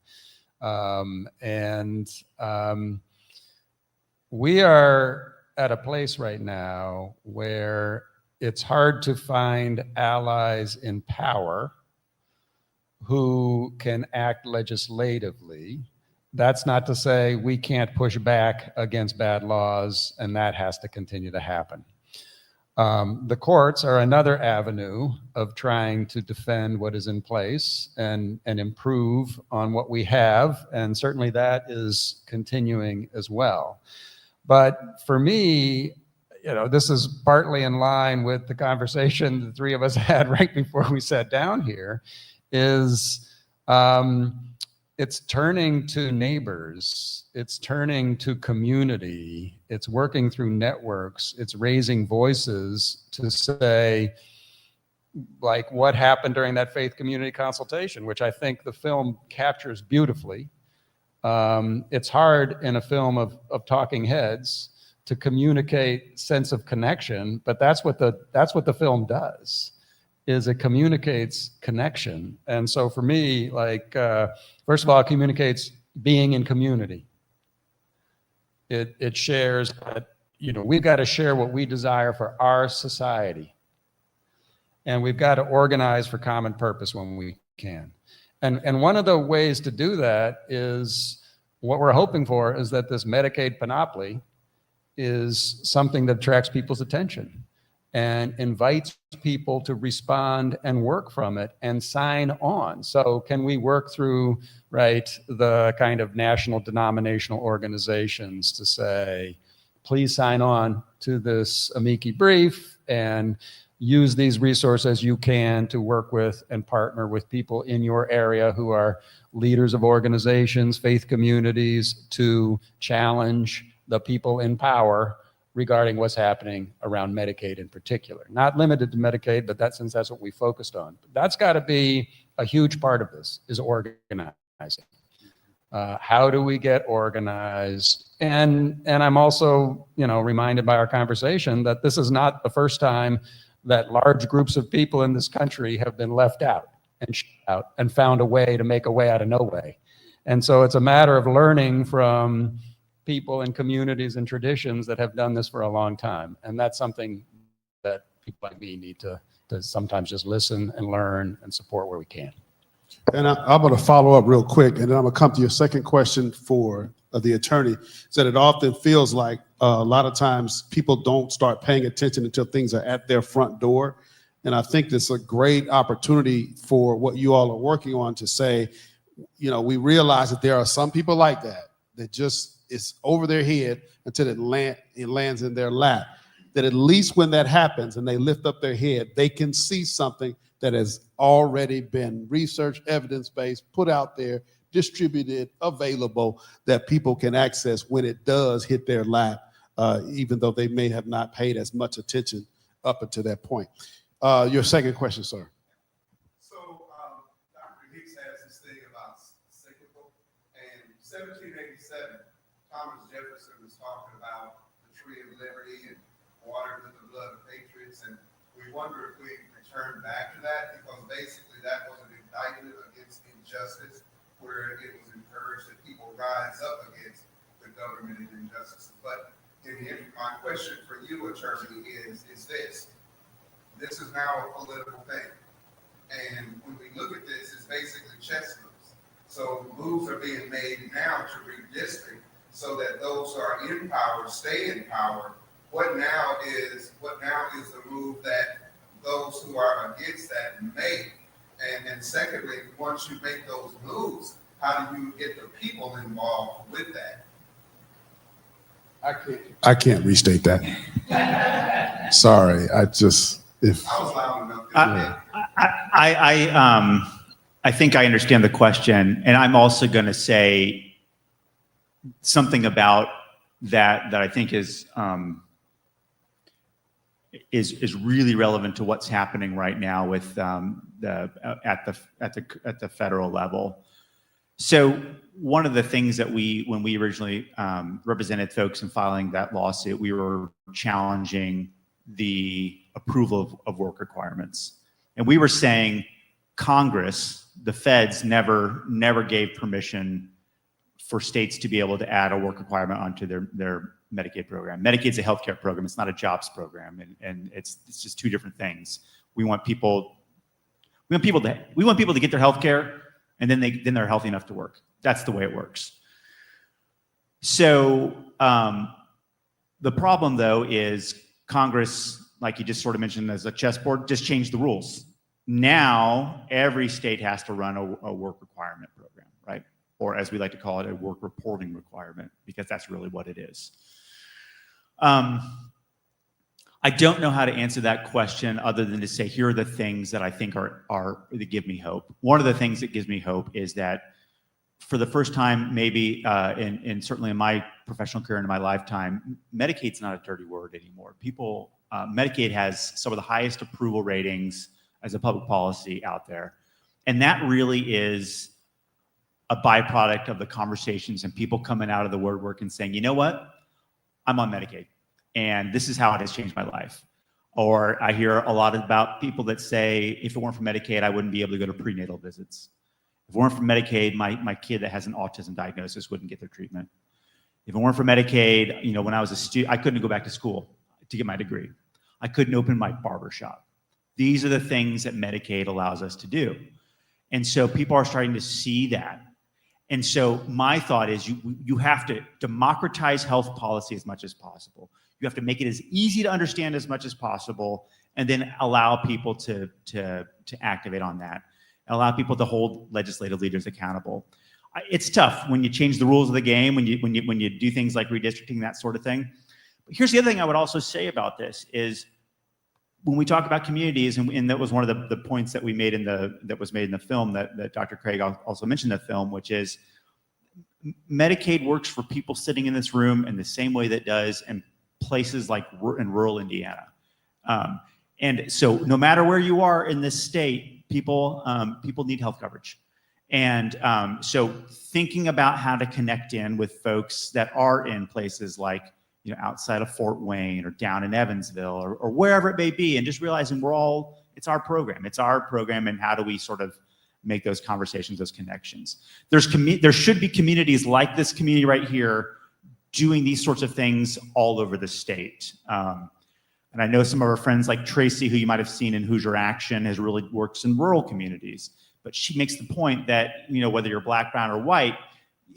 We are at a place right now where it's hard to find allies in power who can act legislatively. That's not to say we can't push back against bad laws, and that has to continue to happen. The courts are another avenue of trying to defend what is in place and improve on what we have, and certainly that is continuing as well. But for me, this is partly in line with the conversation the three of us had right before we sat down here, is it's turning to neighbors, it's turning to community, it's working through networks, it's raising voices to say, like what happened during that faith community consultation, which I think the film captures beautifully. It's hard in a film of talking heads to communicate sense of connection, but that's what the film does, is it communicates connection. And so for me, first of all, it communicates being in community. It shares that, we've got to share what we desire for our society. And we've got to organize for common purpose when we can. And one of the ways to do that is, what we're hoping for is that this Medicaid panoply is something that attracts people's attention and invites people to respond and work from it and sign on. So can we work through, the kind of national denominational organizations to say, please sign on to this amici brief and use these resources you can to work with and partner with people in your area who are leaders of organizations, faith communities, to challenge the people in power regarding what's happening around Medicaid in particular. Not limited to Medicaid, but since that's what we focused on. That's got to be a huge part of this, is organizing. How do we get organized? And I'm also, reminded by our conversation that this is not the first time that large groups of people in this country have been left out and shut out and found a way to make a way out of no way. And so it's a matter of learning from people and communities and traditions that have done this for a long time. And that's something that people like me need to sometimes just listen and learn and support where we can. And I'm going to follow up real quick, and then I'm going to come to your second question for the attorney. Is that it often feels like a lot of times people don't start paying attention until things are at their front door. And I think this is a great opportunity for what you all are working on to say, you know, we realize that there are some people like that just it's over their head until it lands in their lap. That at least when that happens and they lift up their head, they can see something that has already been researched, evidence-based, put out there, distributed, available, that people can access when it does hit their lap, even though they may have not paid as much attention up until that point. Your second question, sir. Dr. Hicks has this thing about cyclical, and 1787, Thomas Jefferson was talking about the tree of liberty and watered with the blood of patriots, and we wonder if we can return back to that, because basically that was an indictment against injustice, where it was encouraged that people rise up against the government and injustices. But in the end, my question for you, attorney, is this. This is now a political thing. And when we look at this, it's basically chess moves. So moves are being made now to redistrict so that those who are in power stay in power. What now is the move that those who are against that make? And secondly, once you make those moves, how do you get the people involved with that? I can't restate that. Sorry, I was loud enough. I think I understand the question, and I'm also going to say something about that I think is really relevant to what's happening right now with at the federal level. So one of the things that when we originally represented folks in filing that lawsuit, we were challenging the approval of work requirements. And we were saying Congress, the feds, never gave permission for states to be able to add a work requirement onto their Medicaid program. Medicaid's a healthcare program, it's not a jobs program, and it's just two different things. We want people to get their healthcare, and then they're healthy enough to work. That's the way it works. So the problem, though, is Congress, like you just sort of mentioned as a chessboard, just changed the rules. Now every state has to run a work requirement program, right? Or as we like to call it, a work reporting requirement, because that's really what it is. I don't know how to answer that question other than to say, here are the things that I think that give me hope. One of the things that gives me hope is that for the first time, maybe, and certainly in my professional career and in my lifetime, Medicaid's not a dirty word anymore. Medicaid has some of the highest approval ratings as a public policy out there. And that really is a byproduct of the conversations and people coming out of the woodwork and saying, you know what, I'm on Medicaid, and this is how it has changed my life. Or I hear a lot about people that say, if it weren't for Medicaid, I wouldn't be able to go to prenatal visits. If it weren't for Medicaid, my kid that has an autism diagnosis wouldn't get their treatment. If it weren't for Medicaid, you know, when I was a student, I couldn't go back to school to get my degree. I couldn't open my barber shop. These are the things that Medicaid allows us to do. And so people are starting to see that. And so my thought is you have to democratize health policy as much as possible. You have to make it as easy to understand as much as possible, and then allow people to activate on that. Allow people to hold legislative leaders accountable. It's tough when you change the rules of the game, when you do things like redistricting, that sort of thing. But here's the other thing I would also say about this is, when we talk about communities, and that was one of the points that was made in the film that Dr. Craig also mentioned in the film, which is Medicaid works for people sitting in this room in the same way that it does in places like in rural Indiana. And so no matter where you are in this state, people need health coverage. And so thinking about how to connect in with folks that are in places like, outside of Fort Wayne or down in Evansville or wherever it may be, and just realizing it's our program, and how do we sort of make those conversations, those connections. There should be communities like this community right here doing these sorts of things all over the state. And I know some of our friends like Tracy, who you might have seen in Hoosier Action, has really works in rural communities. But she makes the point that, whether you're black, brown, or white,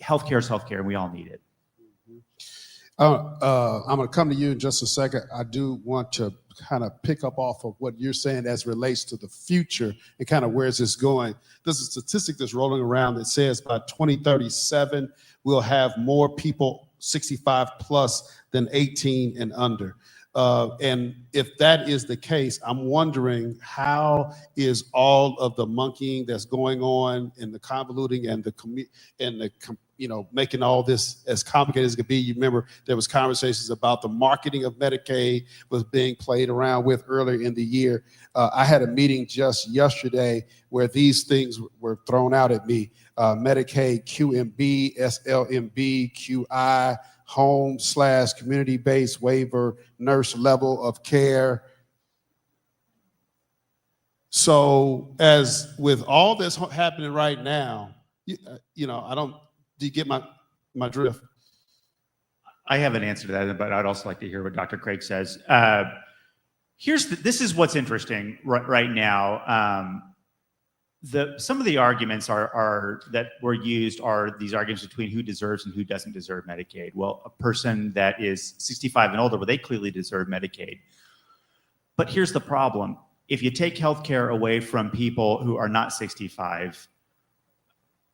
healthcare is healthcare, and we all need it. I'm going to come to you in just a second. I do want to kind of pick up off of what you're saying as relates to the future and kind of where's this going. There's a statistic that's rolling around that says by 2037, we'll have more people 65 plus than 18 and under. And if that is the case, I'm wondering how is all of the monkeying that's going on and the convoluting and making all this as complicated as it could be. You remember there was conversations about the marketing of Medicaid was being played around with earlier in the year. I had a meeting just yesterday where these things were thrown out at me. Medicaid, QMB, SLMB, QI, home/community-based waiver, nurse level of care. So as with all this happening right now, do you get my drift? I have an answer to that, but I'd also like to hear what Dr. Craig says. This is what's interesting right now. Some of the arguments that were used are these arguments between who deserves and who doesn't deserve Medicaid. Well, a person that is 65 and older, well, they clearly deserve Medicaid. But here's the problem. If you take healthcare away from people who are not 65,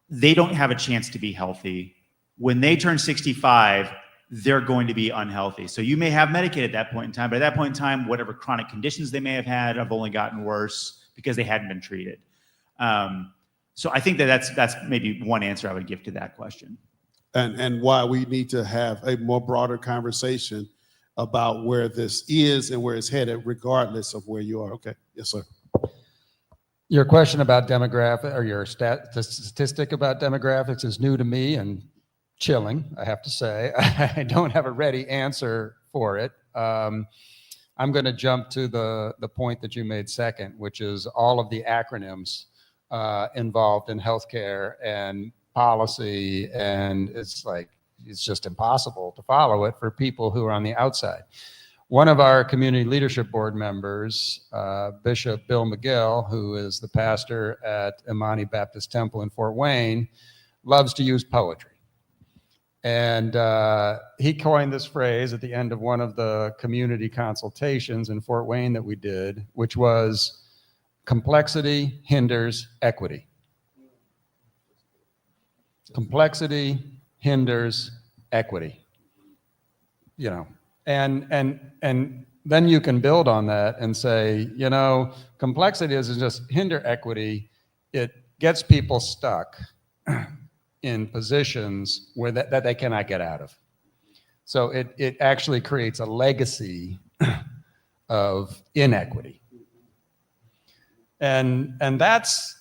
they don't have a chance to be healthy. When they turn 65, they're going to be unhealthy. So you may have Medicaid at that point in time, but at that point in time, whatever chronic conditions they may have had have only gotten worse because they hadn't been treated. So I think that's maybe one answer I would give to that question. And why we need to have a more broader conversation about where this is and where it's headed, regardless of where you are. Okay. Yes, sir. Your question about demographic, or your statistic about demographics, is new to me and chilling, I have to say. I don't have a ready answer for it. I'm going to jump to the point that you made second, which is all of the acronyms involved in healthcare and policy, and it's just impossible to follow it for people who are on the outside. One of our community leadership board members, Bishop Bill McGill, who is the pastor at Imani Baptist Temple in Fort Wayne, loves to use poetry. And he coined this phrase at the end of one of the community consultations in Fort Wayne that we did, which was, complexity hinders equity. Complexity hinders equity. And then you can build on that and say, complexity doesn't just hinder equity, it gets people stuck in positions where that they cannot get out of. So it actually creates a legacy of inequity. And that's,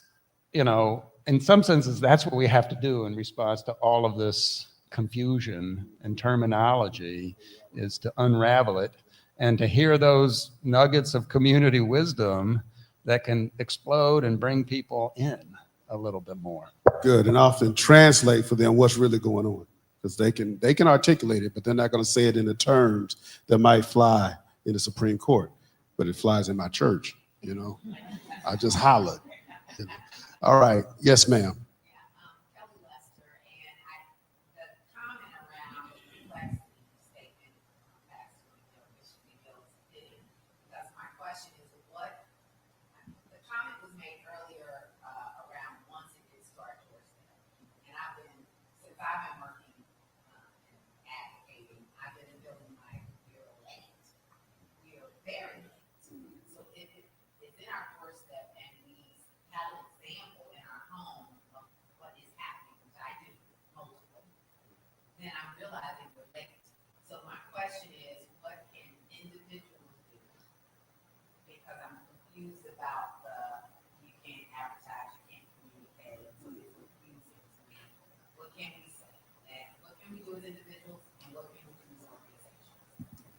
in some senses, that's what we have to do in response to all of this confusion and terminology, is to unravel it and to hear those nuggets of community wisdom that can explode and bring people in a little bit more. Good, and often translate for them what's really going on, because they can articulate it, but they're not going to say it in the terms that might fly in the Supreme Court, but it flies in my church. I just hollered. All right, yes, ma'am.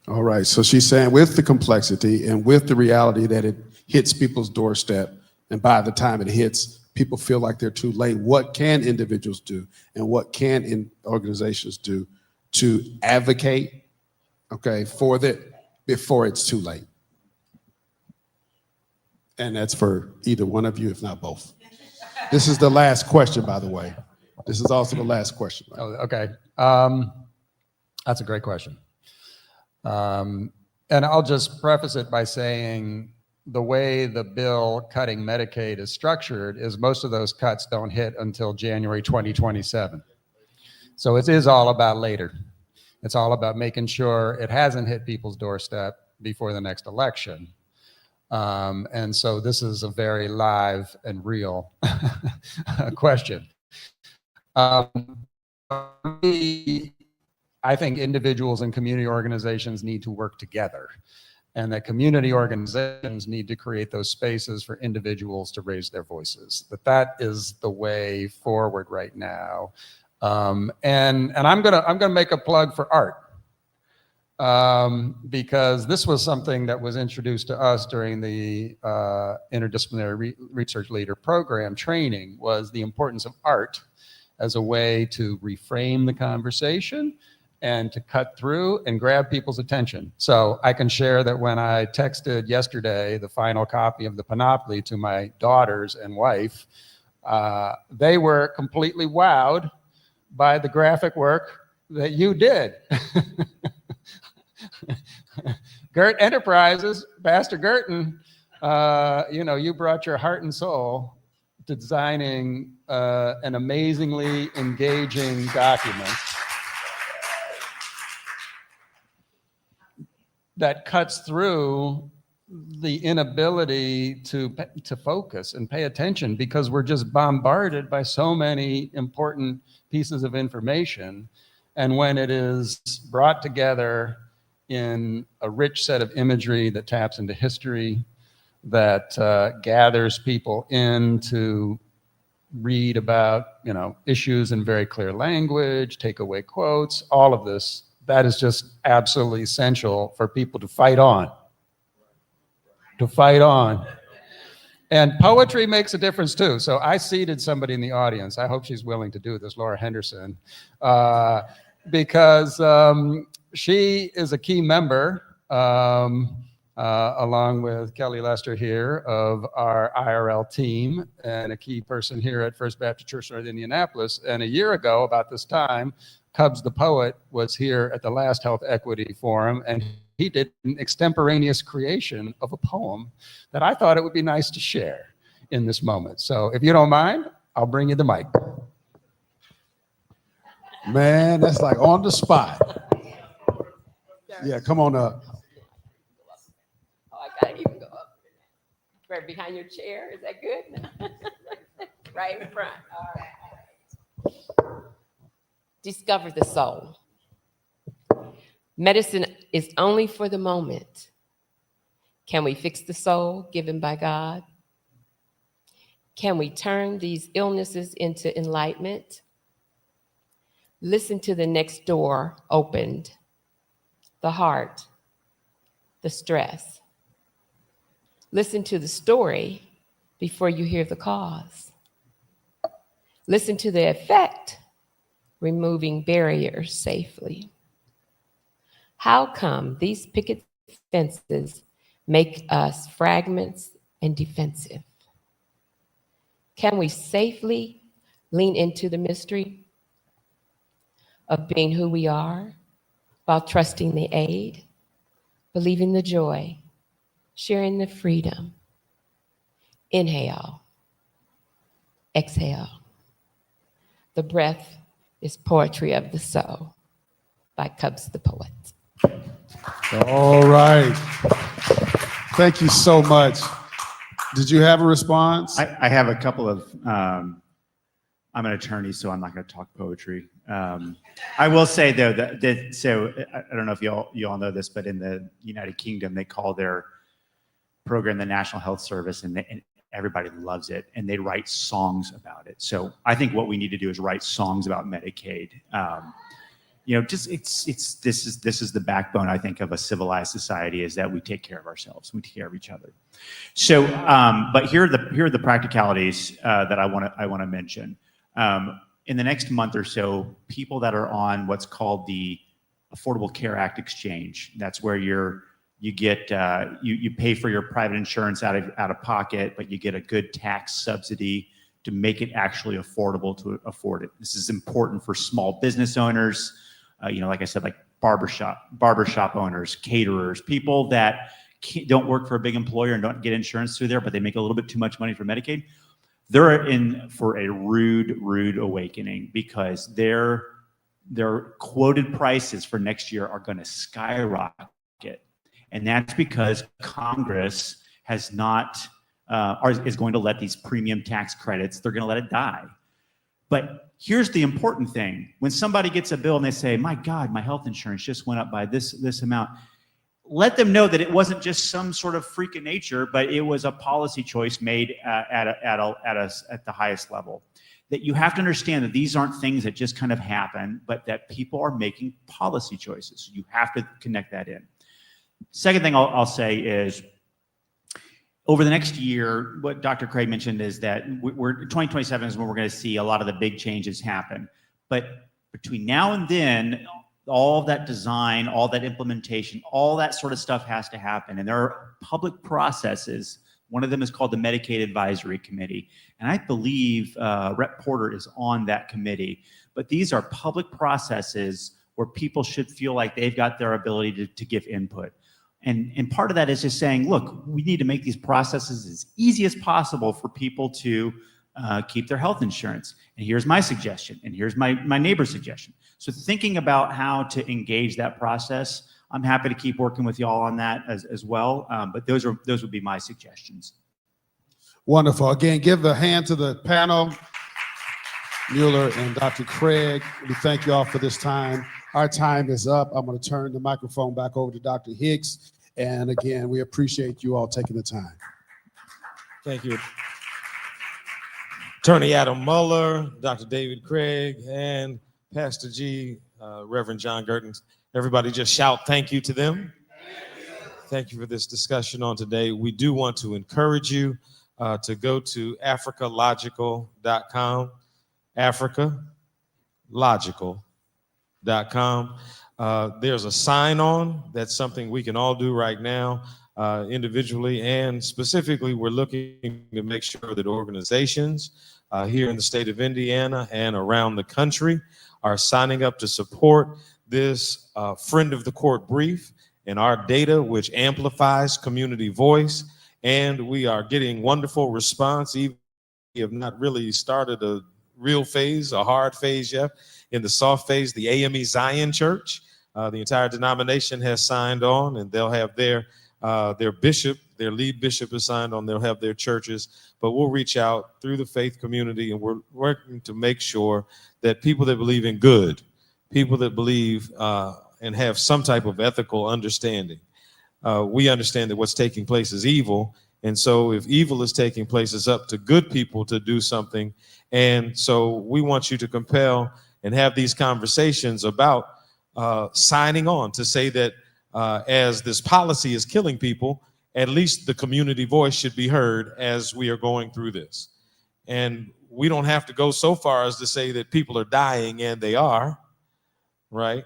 All right, so she's saying with the complexity and with the reality that it hits people's doorstep, and by the time it hits, people feel like they're too late, what can individuals do and what can organizations do to advocate, okay, for that before it's too late? And that's for either one of you, if not both. This is the last question, by the way. This is also the last question. Oh, okay. That's a great question. And I'll just preface it by saying the way the bill cutting Medicaid is structured is most of those cuts don't hit until January 2027. So it is all about later. It's all about making sure it hasn't hit people's doorstep before the next election. And so this is a very live and real question. I think individuals and community organizations need to work together, and that community organizations need to create those spaces for individuals to raise their voices. That is the way forward right now. And I'm gonna make a plug for art, because this was something that was introduced to us during the interdisciplinary research leader program training, was the importance of art as a way to reframe the conversation and to cut through and grab people's attention. So I can share that when I texted yesterday the final copy of the Panoply to my daughters and wife, they were completely wowed by the graphic work that you did. Gert Enterprises, Pastor Gerton, you brought your heart and soul to designing an amazingly engaging document that cuts through the inability to focus and pay attention, because we're just bombarded by so many important pieces of information. And when it is brought together in a rich set of imagery that taps into history, that gathers people in to read about, issues in very clear language, take away quotes, all of this, that is just absolutely essential for people to fight on. To fight on. And poetry makes a difference too. So I seated somebody in the audience. I hope she's willing to do this, Laura Henderson, because she is a key member, along with Kelly Lester here, of our IRL team, and a key person here at First Baptist Church North Indianapolis. And a year ago, about this time, Cubs the poet was here at the last Health Equity Forum, and he did an extemporaneous creation of a poem that I thought it would be nice to share in this moment. So if you don't mind, I'll bring you the mic. Man, that's like on the spot. Yeah, come on up. Oh, I gotta even go up. Right behind your chair, is that good? Right in front, all right. Discover the soul. Medicine is only for the moment. Can we fix the soul given by God? Can we turn these illnesses into enlightenment? Listen to the next door opened, the heart, the stress. Listen to the story before you hear the cause. Listen to the effect, removing barriers safely. How come these picket fences make us fragments and defensive? Can we safely lean into the mystery of being who we are while trusting the aid, believing the joy, sharing the freedom? Inhale, exhale. The breath is poetry of the soul by Cubs the poet. All right. Thank you so much. Did you have a response? I have a couple of, I'm an attorney, so I'm not going to talk poetry. I will say though that so I don't know if you all know this, but in the United Kingdom, they call their program the National Health Service, and everybody loves it, and they write songs about it. So I think what we need to do is write songs about Medicaid. just this is the backbone, I think, of a civilized society, is that we take care of ourselves, we take care of each other. So, but here are the practicalities that I want to mention. In the next month or so, people that are on what's called the Affordable Care Act exchange, that's where you get you pay for your private insurance out of pocket, but you get a good tax subsidy to make it actually affordable to afford it. This is important for small business owners, like I said, like barbershop owners, caterers, people that don't work for a big employer and don't get insurance through there, but they make a little bit too much money for Medicaid. They're in for a rude awakening, because their quoted prices for next year are going to skyrocket. And that's because Congress has not, is going to let these premium tax credits, they're going to let it die. But here's the important thing. When somebody gets a bill and they say, my God, my health insurance just went up by this amount, let them know that it wasn't just some sort of freak of nature, but it was a policy choice made at the highest level. That you have to understand that these aren't things that just kind of happen, but that people are making policy choices. You have to connect that in. Second thing I'll say is, over the next year, what Dr. Craig mentioned is that 2027 is when we're going to see a lot of the big changes happen. But between now and then, all that design, all that implementation, all that sort of stuff has to happen. And there are public processes. One of them is called the Medicaid Advisory Committee. And I believe Rep. Porter is on that committee. But these are public processes where people should feel like they've got their ability to give input. And part of that is just saying, look, we need to make these processes as easy as possible for people to keep their health insurance. And here's my suggestion, and here's my neighbor's suggestion. So thinking about how to engage that process, I'm happy to keep working with y'all on that as well. But those would be my suggestions. Wonderful. Again, give a hand to the panel, Mueller and Dr. Craig. We thank you all for this time. Our time is up. I'm going to turn the microphone back over to Dr. Hicks. And again, we appreciate you all taking the time. Thank you. Attorney Adam Mueller, Dr. David Craig, and Pastor G, Reverend John Gurton. Everybody just shout thank you to them. Thank you for this discussion on today. We do want to encourage you to go to africalogical.com, africalogical.com. There's a sign-on. That's something we can all do right now, individually and specifically. We're looking to make sure that organizations here in the state of Indiana and around the country are signing up to support this Friend of the Court brief and our data, which amplifies community voice. And we are getting wonderful response. Even we have not really started a real phase, a hard phase yet. In the soft phase, the AME Zion Church, the entire denomination has signed on, and they'll have their bishop, their lead bishop is signed on. They'll have their churches, but we'll reach out through the faith community, and we're working to make sure that people that believe in good, people that believe and have some type of ethical understanding. We understand that what's taking place is evil. And so if evil is taking place, it's up to good people to do something. And so we want you to compel and have these conversations about signing on to say that as this policy is killing people, at least the community voice should be heard as we are going through this. And we don't have to go so far as to say that people are dying, and they are, right?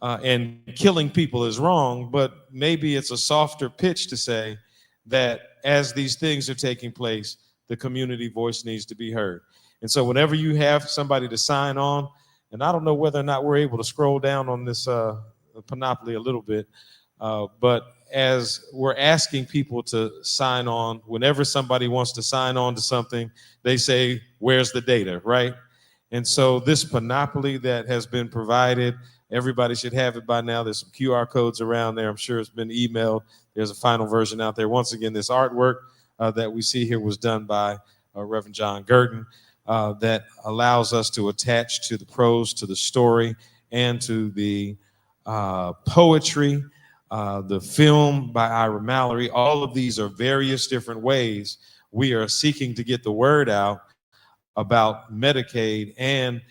And killing people is wrong, but maybe it's a softer pitch to say that as these things are taking place, the community voice needs to be heard. And so whenever you have somebody to sign on, and I don't know whether or not we're able to scroll down on this panoply a little bit, but as we're asking people to sign on, whenever somebody wants to sign on to something, they say, where's the data, right? And so this panoply that has been provided, everybody should have it by now. There's some QR codes around there. I'm sure it's been emailed. There's a final version out there. Once again, this artwork that we see here was done by Reverend John Gurton that allows us to attach to the prose, to the story, and to the poetry, the film by Ira Mallory. All of these are various different ways we are seeking to get the word out about Medicaid and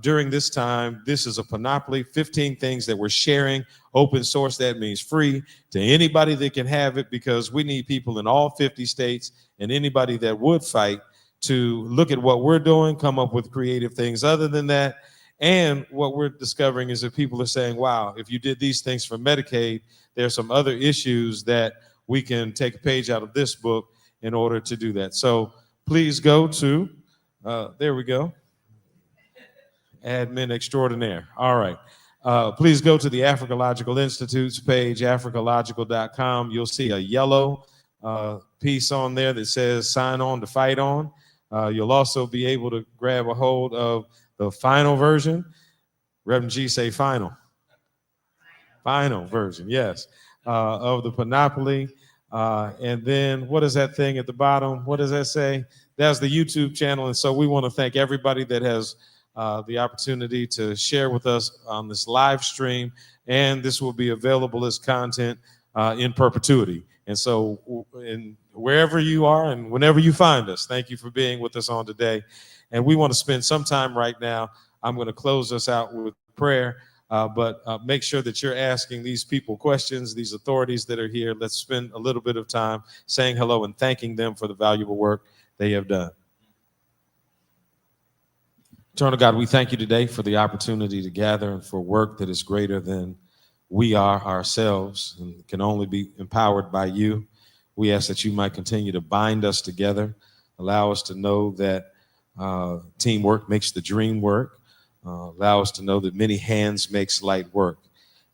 during this time. This is a panoply, 15 things that we're sharing, open source. That means free to anybody that can have it, because we need people in all 50 states and anybody that would fight to look at what we're doing, come up with creative things other than that. And what we're discovering is that people are saying, wow, if you did these things for Medicaid, there's some other issues that we can take a page out of this book in order to do that. So please go to, there we go, admin extraordinaire. All right. Please go to the Africological Institute's page, africological.com. You'll see a yellow piece on there that says sign on to FightOn. You'll also be able to grab a hold of the final version. Reverend G say final. Final version, yes, of the Panoply. And then what is that thing at the bottom? What does that say? That's the YouTube channel. And so we want to thank everybody that has the opportunity to share with us on this live stream. And this will be available as content in perpetuity. And so wherever you are and whenever you find us, thank you for being with us on today. And we want to spend some time right now. I'm going to close us out with prayer. But make sure that you're asking these people questions, these authorities that are here. Let's spend a little bit of time saying hello and thanking them for the valuable work they have done. Eternal God, we thank you today for the opportunity to gather and for work that is greater than we are ourselves and can only be empowered by you. We ask that you might continue to bind us together, allow us to know that teamwork makes the dream work. Allow us to know that many hands makes light work,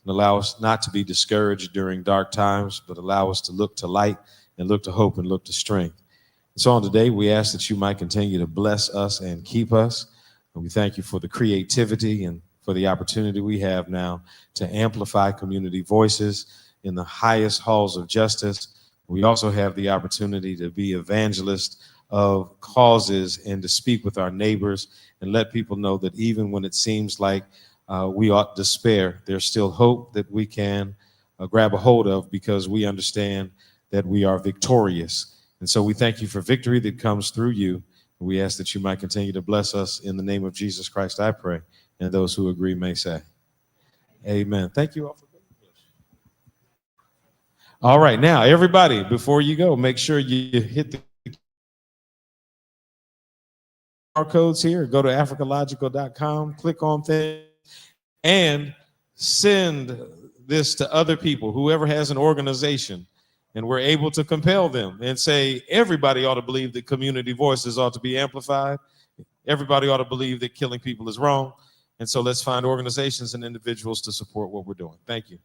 and allow us not to be discouraged during dark times, but allow us to look to light and look to hope and look to strength. And so on today, we ask that you might continue to bless us and keep us. And we thank you for the creativity and for the opportunity we have now to amplify community voices in the highest halls of justice. We also have the opportunity to be evangelists of causes and to speak with our neighbors and let people know that even when it seems like we ought despair, there's still hope that we can grab a hold of, because we understand that we are victorious. And so we thank you for victory that comes through you. We ask that you might continue to bless us. In the name of Jesus Christ, I pray. And those who agree may say, amen. Thank you all for being here. All right, now, everybody, before you go, make sure you hit the codes here. Go to africological.com, click on things, and send this to other people, whoever has an organization, and we're able to compel them and say, everybody ought to believe that community voices ought to be amplified. Everybody ought to believe that killing people is wrong. And so let's find organizations and individuals to support what we're doing. Thank you.